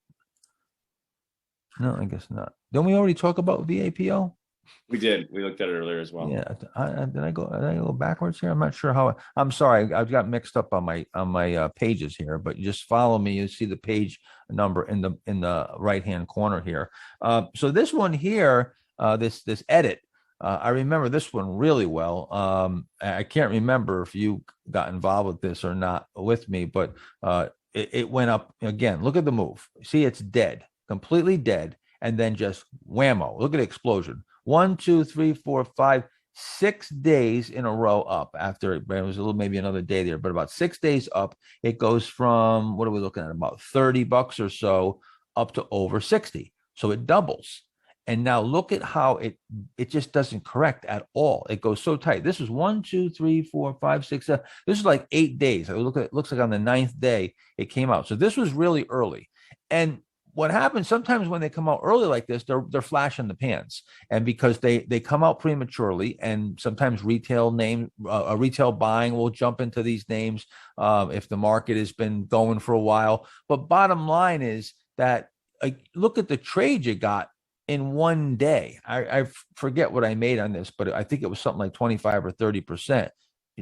No, I guess not. Didn't we already talk about VAPO? We did. We looked at it earlier as well. Yeah. Did I go backwards here? I'm not sure how. I'm sorry. I've got mixed up on my pages here, but you just follow me. You see the page number in the right hand corner here. So this one here, this edit, I remember this one really well. I can't remember if you got involved with this or not with me, but it went up again. Look at the move. See, it's dead, completely dead, and then just whammo. Look at the explosion. 1, 2, 3, 4, 5, 6 days in a row up. After it was a little, maybe another day there, but about 6 days up. It goes from, what are we looking at? About $30 or so up to over 60. So it doubles. And now look at how it just doesn't correct at all. It goes so tight. This is 1, 2, 3, 4, 5, 6, 7. This is like 8 days. I look at it, looks like on the 9th day it came out. So this was really early. And what happens sometimes when they come out early like this, they're flash in the pans, and because they come out prematurely, and sometimes retail buying will jump into these names if the market has been going for a while. But bottom line is that look at the trade you got in one day. I forget what I made on this, but I think it was something like 25 or 30%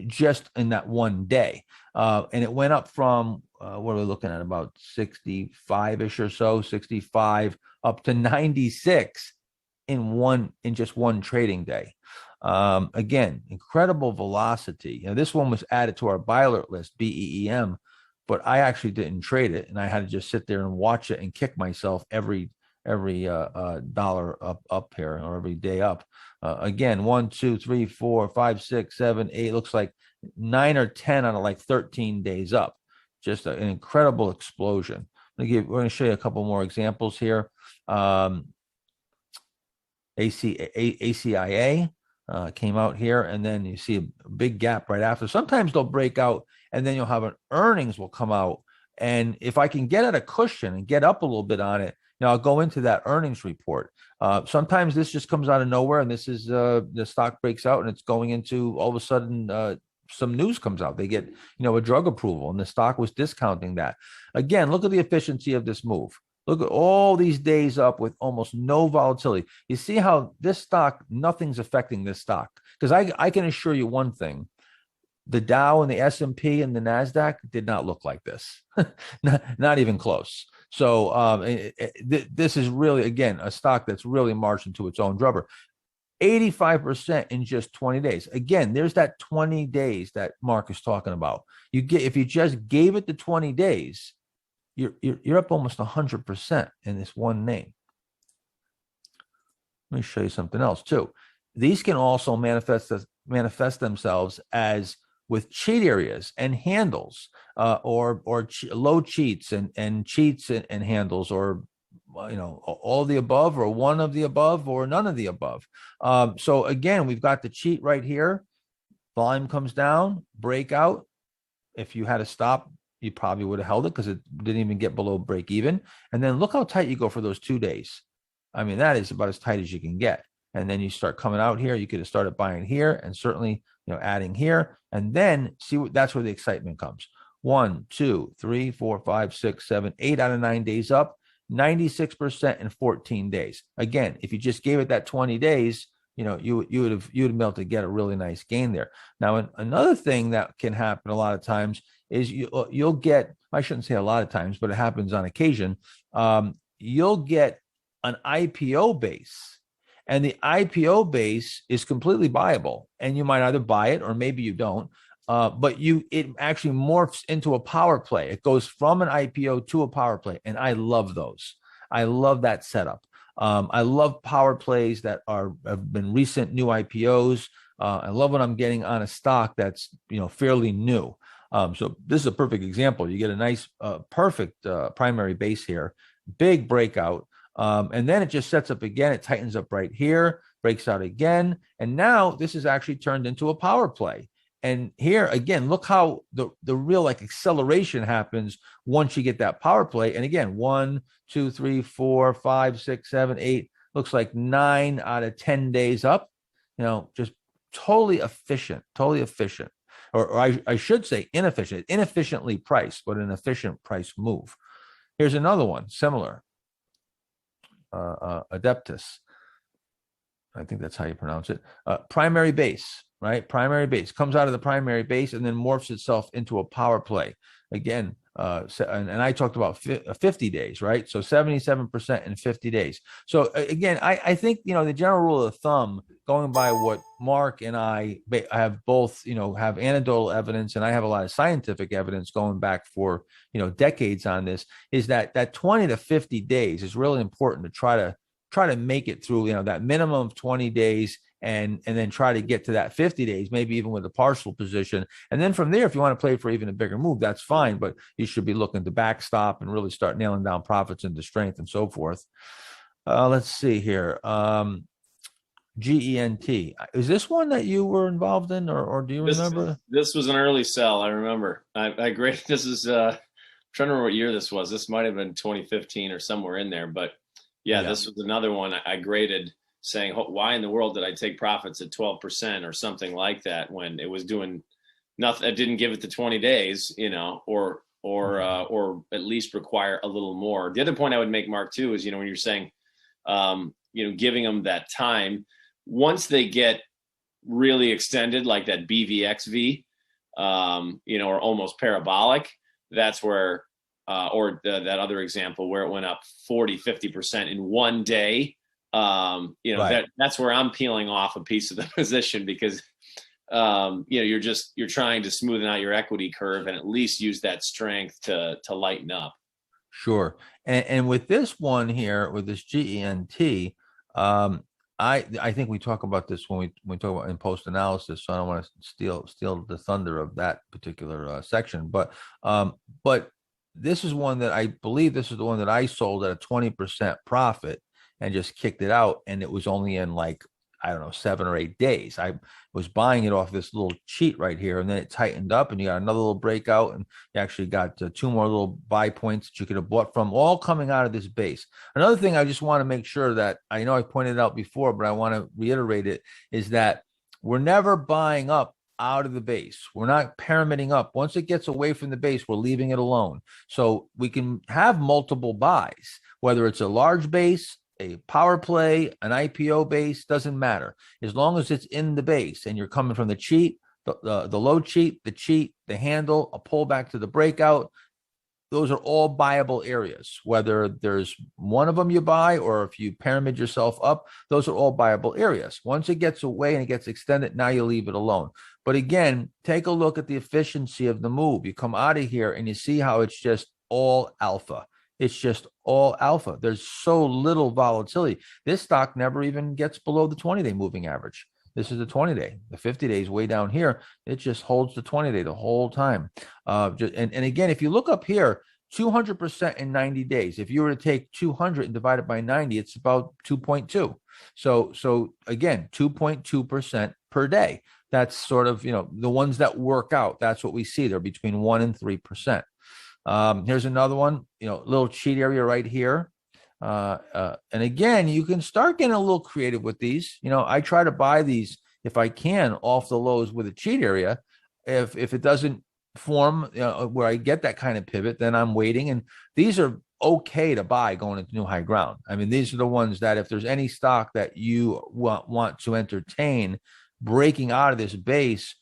just in that one day. And it went up from, what are we looking at? About 65-ish or so, 65 up to 96 in just one trading day. Again, incredible velocity. This one was added to our buy alert list, BEEM, but I actually didn't trade it, and I had to just sit there and watch it and kick myself every dollar up here, or every day up. Again, 1, 2, 3, 4, 5, 6, 7, 8. Looks like 9 or 10 out of like 13 days up. Just an incredible explosion. We're going to show you a couple more examples here. ACIA came out here, and then you see a big gap right after. Sometimes they'll break out, and then you'll have an earnings will come out. And if I can get at a cushion and get up a little bit on it, I'll go into that earnings report. Sometimes this just comes out of nowhere, and this is the stock breaks out, and it's going into, all of a sudden, some news comes out. They get, a drug approval, and the stock was discounting that. Again, look at the efficiency of this move. Look at all these days up with almost no volatility. You see how this stock, nothing's affecting this stock. Because I can assure you one thing. The Dow and the S&P and the NASDAQ did not look like this. not even close. So this is really, again, a stock that's really marched into its own rubber. 85% in just 20 days. Again, there's that 20 days that Mark is talking about. You get, if you just gave it the 20 days, you're up almost 100% in this one name. Let me show you something else too. These can also manifest themselves as with cheat areas and handles, or low cheats and cheats and handles, or all of the above, or one of the above, or none of the above. So again, we've got the cheat right here. Volume comes down, breakout. If you had a stop, you probably would have held it because it didn't even get below break even. And then look how tight you go for those 2 days. I mean, that is about as tight as you can get. And then you start coming out here. You could have started buying here, and certainly, adding here, and then see that's where the excitement comes. 1, 2, 3, 4, 5, 6, 7, 8 out of 9 days up, 96% in 14 days. Again, if you just gave it that 20 days, you would be able to get a really nice gain there. Now, another thing that can happen a lot of times is you'll get, I shouldn't say a lot of times, but it happens on occasion. You'll get an IPO base, and the IPO base is completely buyable, and you might either buy it or maybe you don't. But it actually morphs into a power play. It goes from an IPO to a power play, and I love those. I love that setup. I love power plays that have been recent new IPOs. I love when I'm getting on a stock that's fairly new. So this is a perfect example. You get a nice, perfect primary base here, big breakout. And then it just sets up again. It tightens up right here, breaks out again. And now this is actually turned into a power play. And here again, look how the real acceleration happens once you get that power play. And again, 1, 2, 3, 4, 5, 6, 7, 8, looks like 9 out of 10 days up, just totally efficient, or I should say inefficiently priced, but an efficient price move. Here's another one, similar. Adeptus. I think that's how you pronounce it. Primary base, right? Primary base comes out of the primary base and then morphs itself into a power play. Again, and I talked about 50 days, right? So 77% in 50 days. So again, I think, the general rule of thumb, going by what Mark and I have both, have anecdotal evidence, and I have a lot of scientific evidence going back for, decades on this, is that 20 to 50 days is really important to try to make it through, that minimum of 20 days, and then try to get to that 50 days, maybe even with a partial position. And then from there, if you want to play for even a bigger move, that's fine, but you should be looking to backstop and really start nailing down profits into strength and so forth. Let's see here. GENT. Is this one that you were involved in, or do you remember? This was an early sell. I remember. I graded, this is, I'm trying to remember what year this was. This might've been 2015 or somewhere in there, but yeah, this was another one I graded, saying, why in the world did I take profits at 12% or something like that when it was doing nothing? I didn't give it the 20 days, or at least require a little more. The other point I would make, Mark, too, is, when you're saying, giving them that time, once they get really extended, like that BVXV, or almost parabolic, that's where, that other example where it went up 40-50% in one day. Right. That's where I'm peeling off a piece of the position, because you're trying to smoothen out your equity curve and at least use that strength to lighten up. Sure. And with this one here, with this GENT, I think we talk about this when we talk about in post analysis, so I don't want to steal the thunder of that particular section, but this is one that I believe this is the one that I sold at a 20% profit and just kicked it out. And it was only in 7 or 8 days. I was buying it off this little cheat right here, and then it tightened up, and you got another little breakout, and you actually got 2 more little buy points that you could have bought from, all coming out of this base. Another thing I just want to make sure that, I know I pointed it out before, but I want to reiterate it, is that we're never buying up out of the base. We're not pyramiding up. Once it gets away from the base, we're leaving it alone. So we can have multiple buys, whether it's a large base, a power play, an IPO base, doesn't matter. As long as it's in the base and you're coming from the cheat, the low cheat, the handle, a pullback to the breakout, those are all buyable areas. Whether there's one of them you buy, or if you pyramid yourself up, those are all buyable areas. Once it gets away and it gets extended, now you leave it alone. But again, take a look at the efficiency of the move. You come out of here and you see how it's just all alpha. It's just all alpha. There's so little volatility. This stock never even gets below the 20-day moving average. This is the 20-day. The 50-day is way down here. It just holds the 20-day the whole time. And again, if you look up here, 200% in 90 days. If you were to take 200 and divide it by 90, it's about 2.2. So again, 2.2% per day. That's sort of, the ones that work out. That's what we see. They're between 1 and 3%. Here's another one, little cheat area right here. And again, you can start getting a little creative with these. I try to buy these if I can off the lows with a cheat area. If it doesn't form where I get that kind of pivot, then I'm waiting. And these are okay to buy going into new high ground. I mean, these are the ones that if there's any stock that you want to entertain breaking out of this base,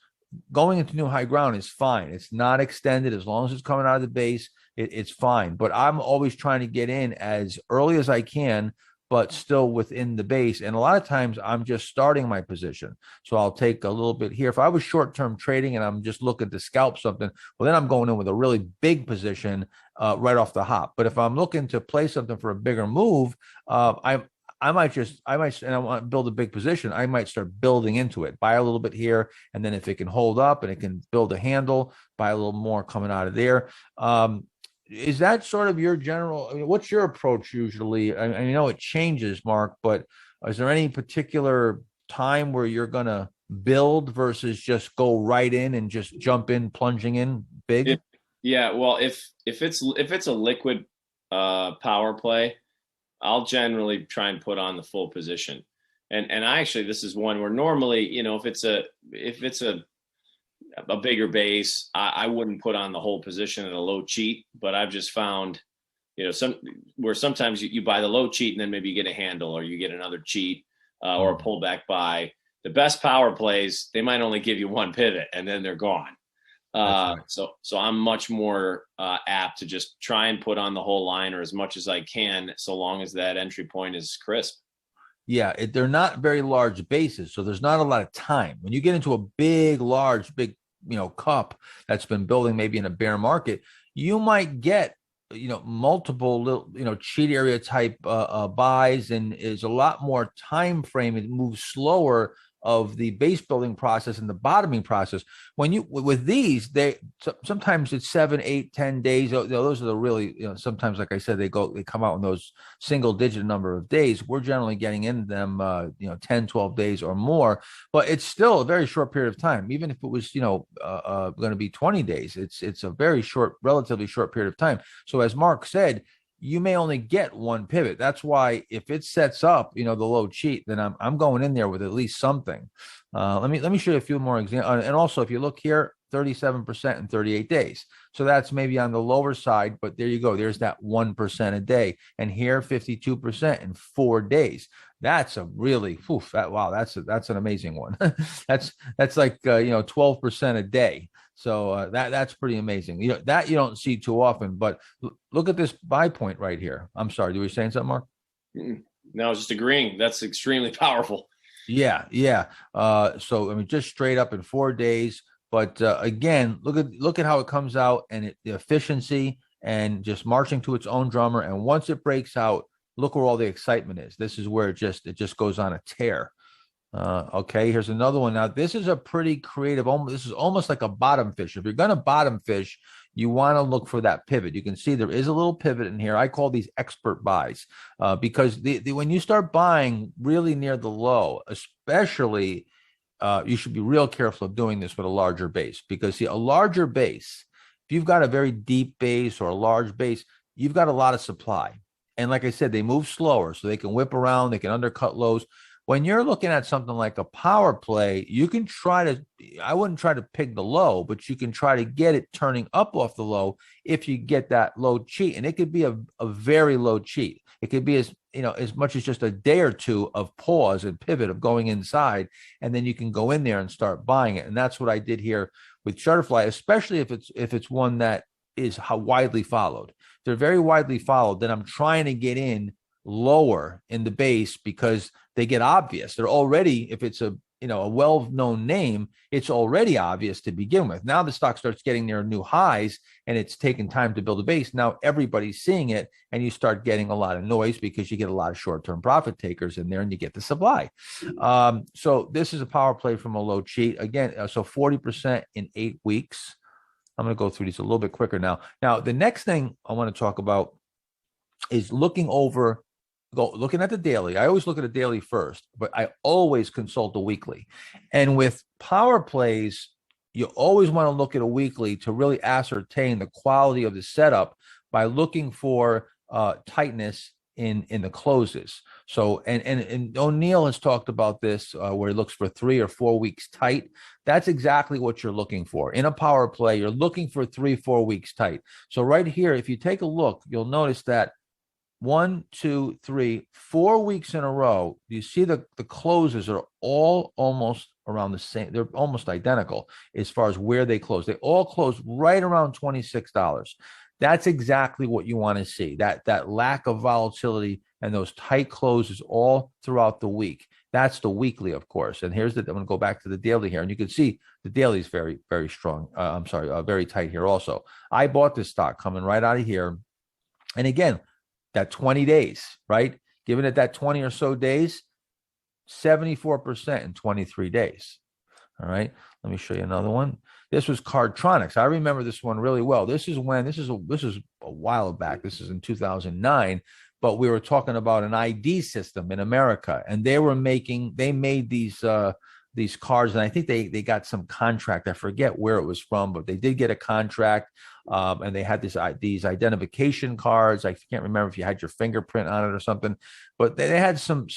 going into new high ground is fine. It's not extended. As long as it's coming out of the base, it's fine. But I'm always trying to get in as early as I can, but still within the base. And a lot of times I'm just starting my position. So I'll take a little bit here. If I was short-term trading and I'm just looking to scalp something, well, then I'm going in with a really big position right off the hop. But if I'm looking to play something for a bigger move, I might, and I want to build a big position. I might start building into it, buy a little bit here. And then if it can hold up and it can build a handle, buy a little more coming out of there. Is that sort of your general, what's your approach usually? I know it changes, Mark, but is there any particular time where you're going to build versus just go right in and just jump in, plunging in big? Yeah. Well, if it's a liquid power play, I'll generally try and put on the full position. And I actually, this is one where normally, if it's a bigger base, I wouldn't put on the whole position at a low cheat, but I've just found, sometimes you buy the low cheat and then maybe you get a handle or you get another cheat or a pullback buy. The best power plays, they might only give you one pivot and then they're gone. Right. So I'm much more apt to just try and put on the whole line or as much as I can, so long as that entry point is crisp. Yeah, they're not very large bases, so there's not a lot of time. When you get into a big cup that's been building maybe in a bear market, you might get multiple little cheat area type buys, and is a lot more time frame. It moves slower of the base building process and the bottoming process. When you with these, they sometimes it's 7, 8, 10 days. Those are the really, sometimes, like I said, they come out in those single digit number of days. We're generally getting in them 10, 12 days or more, but it's still a very short period of time. Even if it was going to be 20 days, it's a very short, relatively short period of time. So as Mark said, you may only get one pivot. That's why if it sets up, the low cheat, then I'm going in there with at least something. Let me show you a few more examples. And also, if you look here, 37% in 38 days. So that's maybe on the lower side, but there you go. There's that 1% a day. And here, 52% in 4 days. That's a really, that's an amazing one. that's like 12% a day. So that's pretty amazing. That you don't see too often. But look at this buy point right here. I'm sorry, you were saying something, Mark? No, I was just agreeing. That's extremely powerful. Yeah. So I mean, just straight up in 4 days. But again, look at how it comes out, and the efficiency, and just marching to its own drummer. And once it breaks out, look where all the excitement is. This is where it just goes on a tear. Okay, here's another one. Now, this is a pretty creative. This is almost like a bottom fish. If you're going to bottom fish, you want to look for that pivot. You can see there is a little pivot in here. I call these expert buys because when you start buying really near the low, especially, you should be real careful of doing this with a larger base, because see, a larger base, if you've got a very deep base or a large base, you've got a lot of supply. And like I said, they move slower, so they can whip around, they can undercut lows. When you're looking at something like a power play, you can I wouldn't try to pick the low, but you can try to get it turning up off the low if you get that low cheat. And it could be a very low cheat. It could be as much as just a day or two of pause and pivot of going inside, and then you can go in there and start buying it. And that's what I did here with Shutterfly, especially if it's one that is how widely followed. They're very widely followed. Then I'm trying to get in lower in the base because they get obvious. They're already, if it's a a well-known name, it's already obvious to begin with. Now the stock starts getting near new highs and it's taken time to build a base. Now everybody's seeing it and you start getting a lot of noise because you get a lot of short-term profit takers in there and you get the supply. So this is a power play from a low cheat. Again, so 40% in 8 weeks. I'm going to go through these a little bit quicker now. Now, the next thing I want to talk about is looking at the daily. I always look at a daily first, but I always consult the weekly. And with power plays, you always want to look at a weekly to really ascertain the quality of the setup by looking for tightness in the closes. So, and O'Neill has talked about this where he looks for 3 or 4 weeks tight. That's exactly what you're looking for. In a power play, you're looking for 3-4 weeks tight. So right here, if you take a look, you'll notice that 1, 2, 3, 4 weeks in a row, you see the closes are all almost around the same. They're almost identical as far as where they close. They all close right around $26. That's exactly what you want to see. That lack of volatility and those tight closes all throughout the week. That's the weekly, of course. And I'm going to go back to the daily here, and you can see the daily is very, very strong. Very tight here also. I bought this stock coming right out of here, and again, that 20 days, right? Given it that 20 or so days, 74% in 23 days. All right. Let me show you another one. This was Cardtronics. I remember this one really well. This is a while back. This is in 2009, but we were talking about an ID system in America, and they made these cards, and I think they got some contract. I forget where it was from, but they did get a contract, and they had these identification cards. I can't remember if you had your fingerprint on it or something, but they had some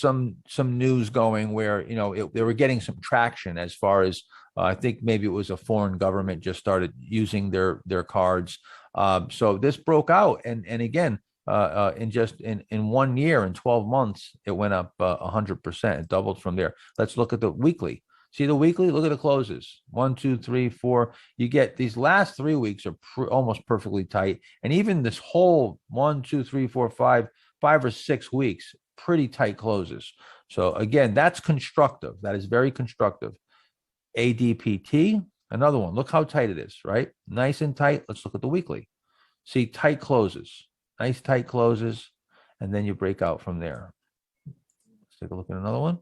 news going where they were getting some traction as far as I think maybe it was a foreign government just started using their cards. So this broke out, and again, in 1 year, in 12 months, it went up 100%. It doubled from there. Let's look at the weekly. See the weekly? Look at the closes. 1, 2, 3, 4. You get these last 3 weeks are almost perfectly tight. And even this whole 1, 2, 3, 4, 5 or 6 weeks, pretty tight closes. So again, that's constructive. That is very constructive. ADPT, another one. Look how tight it is, right? Nice and tight. Let's look at the weekly. See, tight closes. Nice tight closes. And then you break out from there. Let's take a look at another one.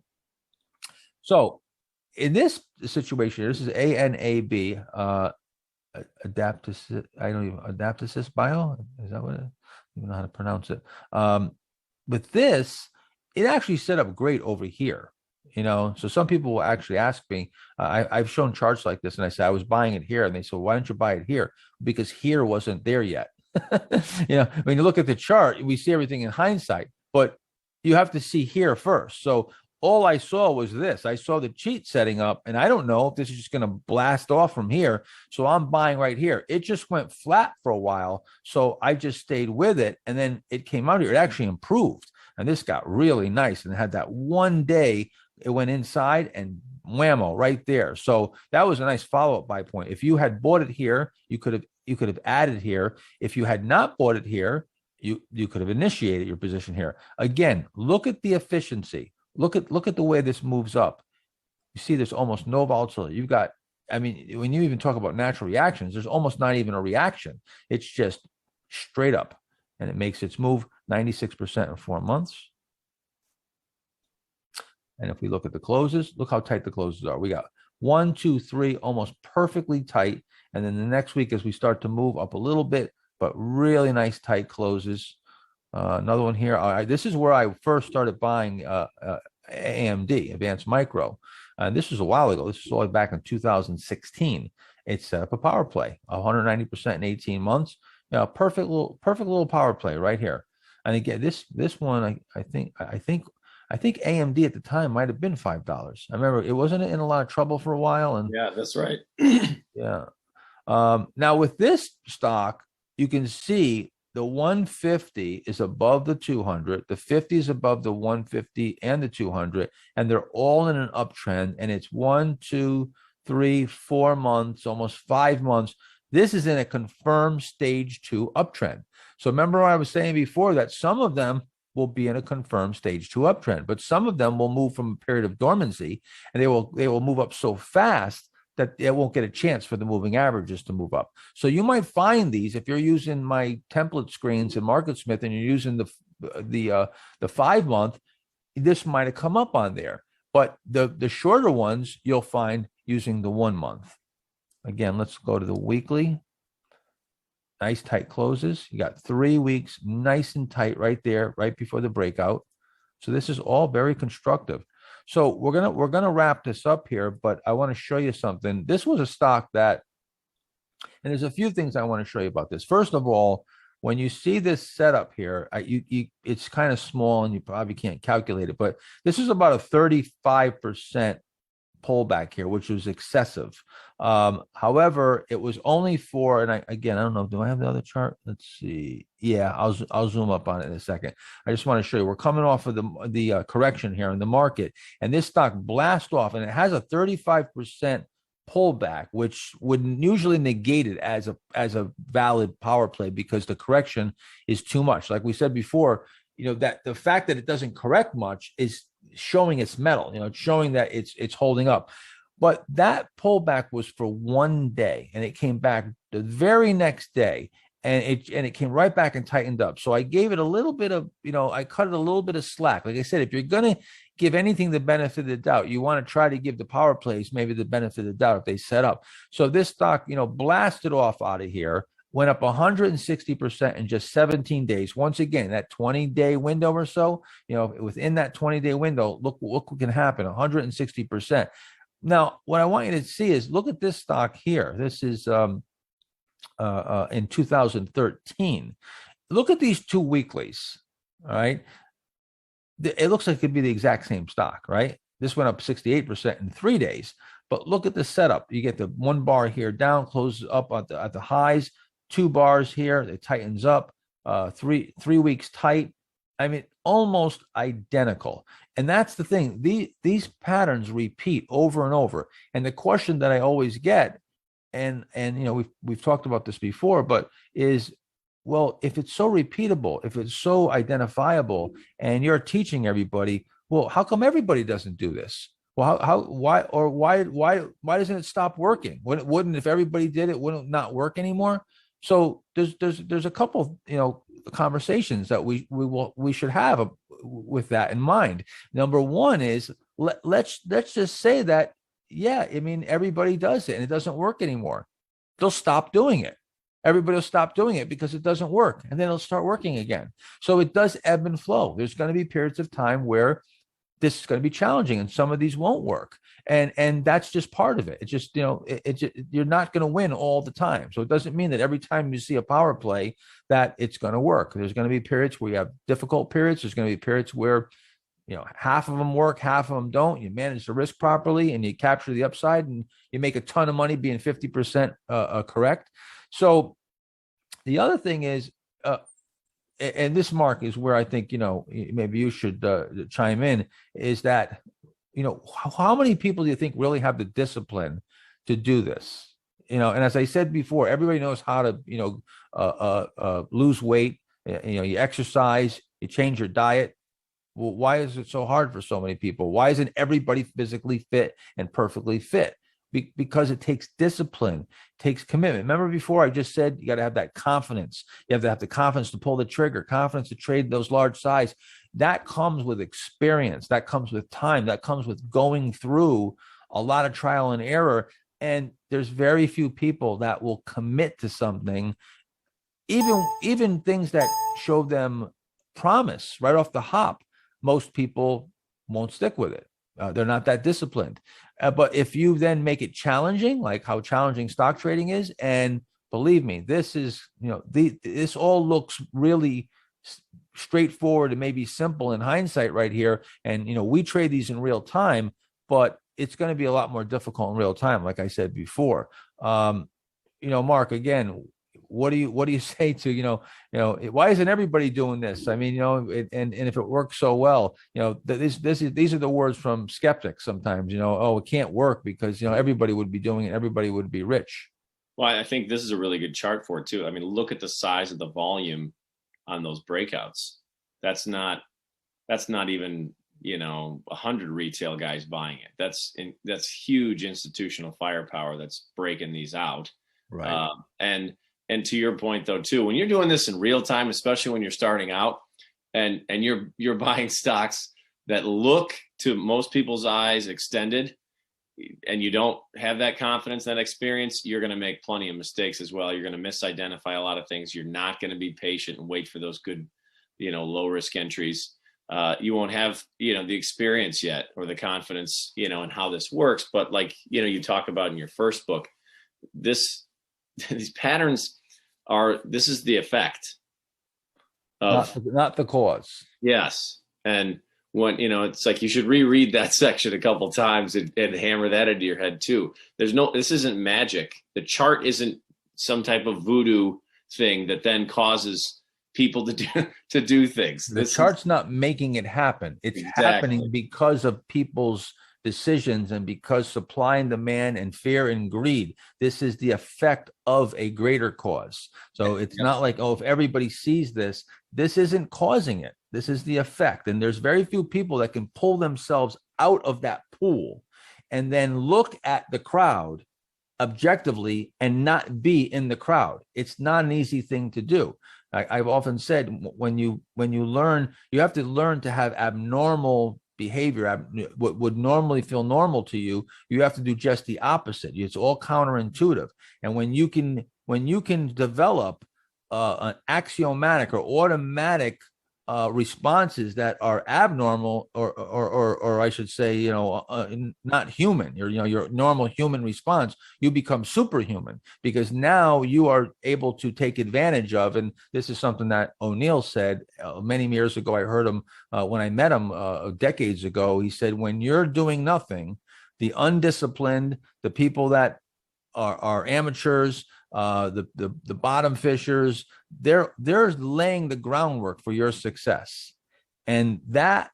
So in this situation, this is ANAB, Adaptasys. I don't even Adaptasys Bio. Is that what it is? I don't even know how to pronounce it. With this, it actually set up great over here. So some people will actually ask me. I've shown charts like this, and I say I was buying it here, and they say, "Why don't you buy it here?" Because here wasn't there yet. When you look at the chart, we see everything in hindsight, but you have to see here first. So all I saw was this. I saw the cheat setting up, and I don't know if this is just going to blast off from here. So I'm buying right here. It just went flat for a while. So I just stayed with it, and then it came out here. It actually improved, and this got really nice and had that one day. It went inside and whammo right there. So that was a nice follow-up buy point. If you had bought it here, you could have added here. If you had not bought it here, you could have initiated your position here. Again, look at the efficiency. Look at the way this moves up. You see there's almost no volatility. You've got, when you even talk about natural reactions, there's almost not even a reaction. It's just straight up, and it makes its move 96% in 4 months. And if we look at the closes, look how tight the closes are. We got 1, 2, 3, almost perfectly tight. And then the next week, as we start to move up a little bit, but really nice tight closes. Another one here. This is where I first started buying AMD, Advanced Micro. This was a while ago. This was all the way back in 2016. It set up a power play, 190% in 18 months. Perfect little power play right here. And again, this one, I think AMD at the time might have been $5. I remember it wasn't in a lot of trouble for a while. And yeah, that's right. Yeah. Now with this stock, you can see the 150 is above the 200. The 50 is above the 150 and the 200, and they're all in an uptrend. And it's 1, 2, 3, 4 months, almost 5 months. This is in a confirmed stage 2 uptrend. So remember what I was saying before, that some of them will be in a confirmed stage 2 uptrend, but some of them will move from a period of dormancy, and they will move up so fast that it won't get a chance for the moving averages to move up. So you might find these, if you're using my template screens in MarketSmith and you're using the 5 month, this might have come up on there. But the shorter ones you'll find using the 1 month. Again, let's go to the weekly. Nice tight closes. You got 3 weeks, nice and tight right there, right before the breakout. So this is all very constructive. So we're gonna wrap this up here, but I want to show you something. This was a stock that, and there's a few things I want to show you about this. First of all, when you see this setup here, it's kind of small and you probably can't calculate it, but this is about a 35% pullback here, which was excessive. However, it was only for, and I don't know, do I have the other chart? Let's see. Yeah, I'll zoom up on it in a second. I just want to show you, we're coming off of the correction here in the market, and this stock blast off, and it has a 35% pullback, which would usually negate it as a valid power play because the correction is too much. Like we said before, that the fact that it doesn't correct much is showing its metal. It's showing that it's holding up. But that pullback was for 1 day, and it came back the very next day, and it came right back and tightened up. So I gave it a little bit of, I cut it a little bit of slack. Like I said, if you're going to give anything the benefit of the doubt, you want to try to give the power plays maybe the benefit of the doubt if they set up. So this stock, blasted off out of here, went up 160% in just 17 days. Once again, that 20-day window or so, within that 20-day window, look what can happen, 160%. Now, what I want you to see is look at this stock here. This is in 2013. Look at these two weeklies, all right? It looks like it could be the exact same stock, right? This went up 68% in 3 days. But look at the setup. You get the 1 bar here down, closes up at the highs, 2 bars here, it tightens up, 3 weeks tight. I mean, almost identical. And that's the thing. These patterns repeat over and over. And the question that I always get, and we've talked about this before, but is, well, if it's so repeatable, if it's so identifiable, and you're teaching everybody, well, how come everybody doesn't do this? Well, why doesn't it stop working? Wouldn't if everybody did it, wouldn't it not work anymore? So there's a couple conversations that we should have with that in mind. Number one is let's just say that, yeah, I mean, everybody does it and it doesn't work anymore. They'll stop doing it. Everybody will stop doing it because it doesn't work, and then it'll start working again. So it does ebb and flow. There's going to be periods of time where this is going to be challenging and some of these won't work. And that's just part of it. It's just, you're not going to win all the time. So it doesn't mean that every time you see a power play that it's going to work. There's going to be periods where you have difficult periods. There's going to be periods where, half of them work, half of them don't. You manage the risk properly and you capture the upside and you make a ton of money being 50% correct. So the other thing is, and this, Mark, is where I think, maybe you should chime in, is that, how many people do you think really have the discipline to do this? And as I said before, everybody knows how to, lose weight. You exercise, you change your diet. Well, why is it so hard for so many people? Why isn't everybody physically fit and perfectly fit? Because it takes discipline, takes commitment. Remember before I just said you got to have that confidence. You have to have the confidence to pull the trigger, confidence to trade those large size. That comes with experience. That comes with time. That comes with going through a lot of trial and error. And there's very few people that will commit to something, even things that show them promise right off the hop. Most people won't stick with it. They're not that disciplined. But if you then make it challenging, like how challenging stock trading is, and believe me, this is, this all looks really straightforward and maybe simple in hindsight right here. And, we trade these in real time, but it's going to be a lot more difficult in real time, like I said before. Mark, again, what do you say to, why isn't everybody doing this? I mean, and if it works so well, these are the words from skeptics sometimes, oh, it can't work because, everybody would be doing it. Everybody would be rich. Well, I think this is a really good chart for it too. I mean, look at the size of the volume on those breakouts. That's not even, 100 retail guys buying it. That's huge institutional firepower that's breaking these out. Right. And to your point though too, when you're doing this in real time, especially when you're starting out, and you're buying stocks that look to most people's eyes extended, and you don't have that confidence, that experience, you're going to make plenty of mistakes as well. You're going to misidentify a lot of things. You're not going to be patient and wait for those good, low risk entries. You won't have, the experience yet or the confidence, in how this works. But like, you talk about in your first book, these patterns this is the effect of, not the cause. yes. And when, it's like you should reread that section a couple times and hammer that into your head too. This isn't magic. The chart isn't some type of voodoo thing that then causes people to do things. The chart's not making it happen. It's happening because of people's decisions and because supply and demand and fear and greed. This is the effect of a greater cause. So it's not like, oh, if everybody sees this, this isn't causing it. This is the effect. And there's very few people that can pull themselves out of that pool and then look at the crowd objectively and not be in the crowd. It's not an easy thing to do. I've often said when you learn, you have to learn to have abnormal behavior, what would normally feel normal to you, you have to do just the opposite. It's all counterintuitive. And when you can develop an axiomatic or automatic responses that are abnormal, or I should say, not human, your normal human response, you become superhuman because now you are able to take advantage of. And this is something that O'Neill said many years ago. I heard him when I met him decades ago. He said, when you're doing nothing, the undisciplined, the people that are amateurs, the bottom fishers, they're laying the groundwork for your success. And that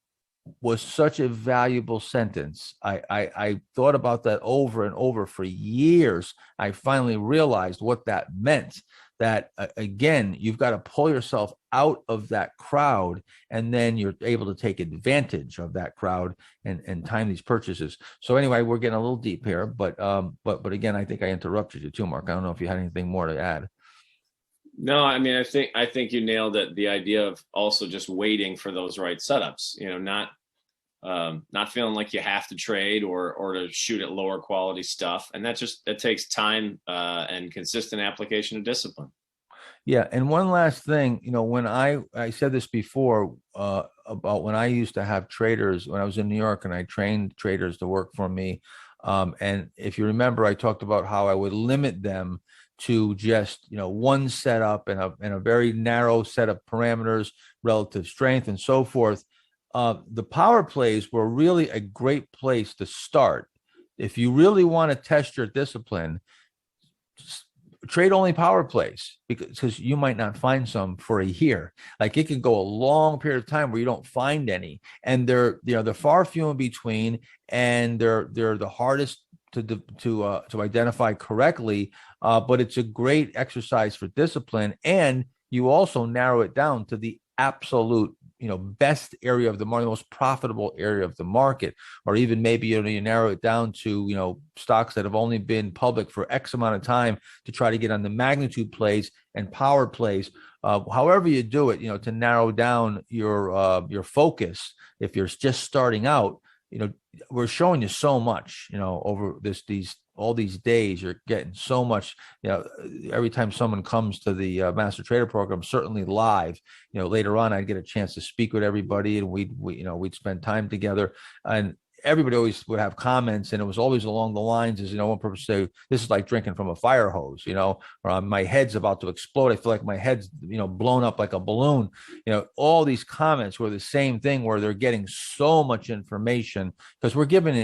was such a valuable sentence. I thought about that over and over for years. I finally realized what that meant. That again, you've got to pull yourself out of that crowd, and then you're able to take advantage of that crowd and time these purchases. So anyway, we're getting a little deep here, but again, I think I interrupted you too, Mark. I don't know if you had anything more to add. No, I mean, I think you nailed it. The idea of also just waiting for those right setups, not feeling like you have to trade or to shoot at lower quality stuff. And that takes time and consistent application of discipline. Yeah. And one last thing, when I said this before about when I used to have traders, when I was in New York and I trained traders to work for me. And if you remember, I talked about how I would limit them to just, one setup and a very narrow set of parameters, relative strength and so forth. The power plays were really a great place to start. If you really want to test your discipline, trade only power plays because you might not find some for a year. Like it can go a long period of time where you don't find any, and they're far few in between, and they're the hardest to identify correctly. But it's a great exercise for discipline, and you also narrow it down to the absolute best area of the market, the most profitable area of the market, or even maybe you narrow it down to stocks that have only been public for X amount of time to try to get on the magnitude plays and power plays. However you do it, to narrow down your focus. If you're just starting out, we're showing you so much, over all these days. You're getting so much, every time someone comes to the Master Trader program, certainly live, later on, I'd get a chance to speak with everybody, and we'd spend time together, and everybody always would have comments, and it was always along the lines is, one person say, this is like drinking from a fire hose, or my head's about to explode. I feel like my head's, blown up like a balloon. All these comments were the same thing, where they're getting so much information because we're giving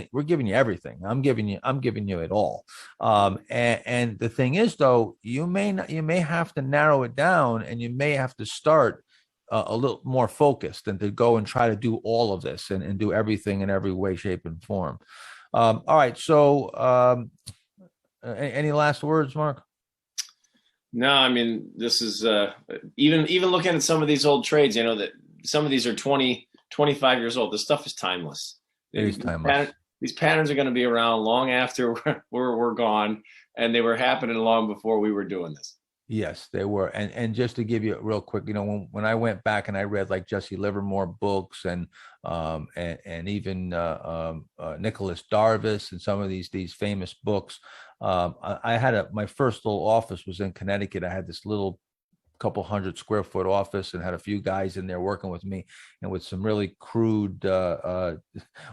you everything. I'm giving you it all. And the thing is, though, you may have to narrow it down, and you may have to start a little more focused than to go and try to do all of this and do everything in every way, shape, and form. All right. So any last words, Mark? No, I mean, this is even looking at some of these old trades, you know, that some of these are 20, 25 years old. This stuff is timeless. It is timeless. These patterns are going to be around long after we're gone, and they were happening long before we were doing this. Yes, they were. And just to give you real quick, when I went back and I read like Jesse Livermore books and even Nicholas Darvis and some of these famous books, I had my first little office was in Connecticut. I had this little couple 100 square foot office and had a few guys in there working with me and with some really crude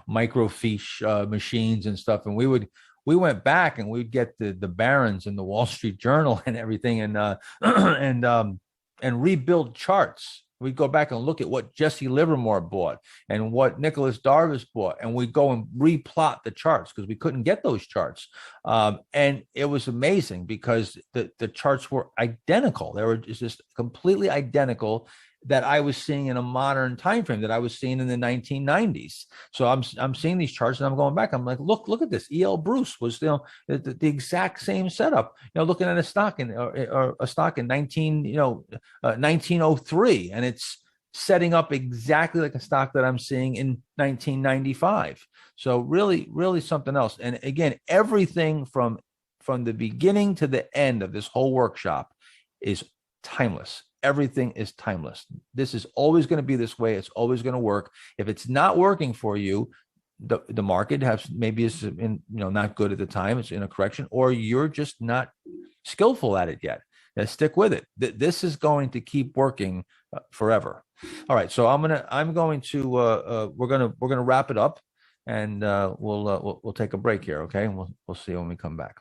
microfiche machines and stuff. And we went back and we'd get the Barron's and the Wall Street Journal and everything and and rebuild charts. We'd go back and look at what Jesse Livermore bought and what Nicholas Darvis bought, and we'd go and replot the charts because we couldn't get those charts. And it was amazing because the charts were identical. They were just completely identical that I was seeing in a modern time frame that I was seeing in the 1990s. So I'm seeing these charts and I'm going back. I'm like, look at this. E.L. Bruce was the exact same setup. Looking at a stock or a stock in 1903, and it's setting up exactly like a stock that I'm seeing in 1995. So really, really something else. And again, everything from the beginning to the end of this whole workshop is timeless. Everything is timeless. This is always going to be this way. It's always going to work. If it's not working for you, the market has maybe is not good at the time. It's in a correction, or you're just not skillful at it yet. Stick with it. This is going to keep working forever. All right. So we're gonna wrap it up, and we'll take a break here. Okay. And we'll see when we come back.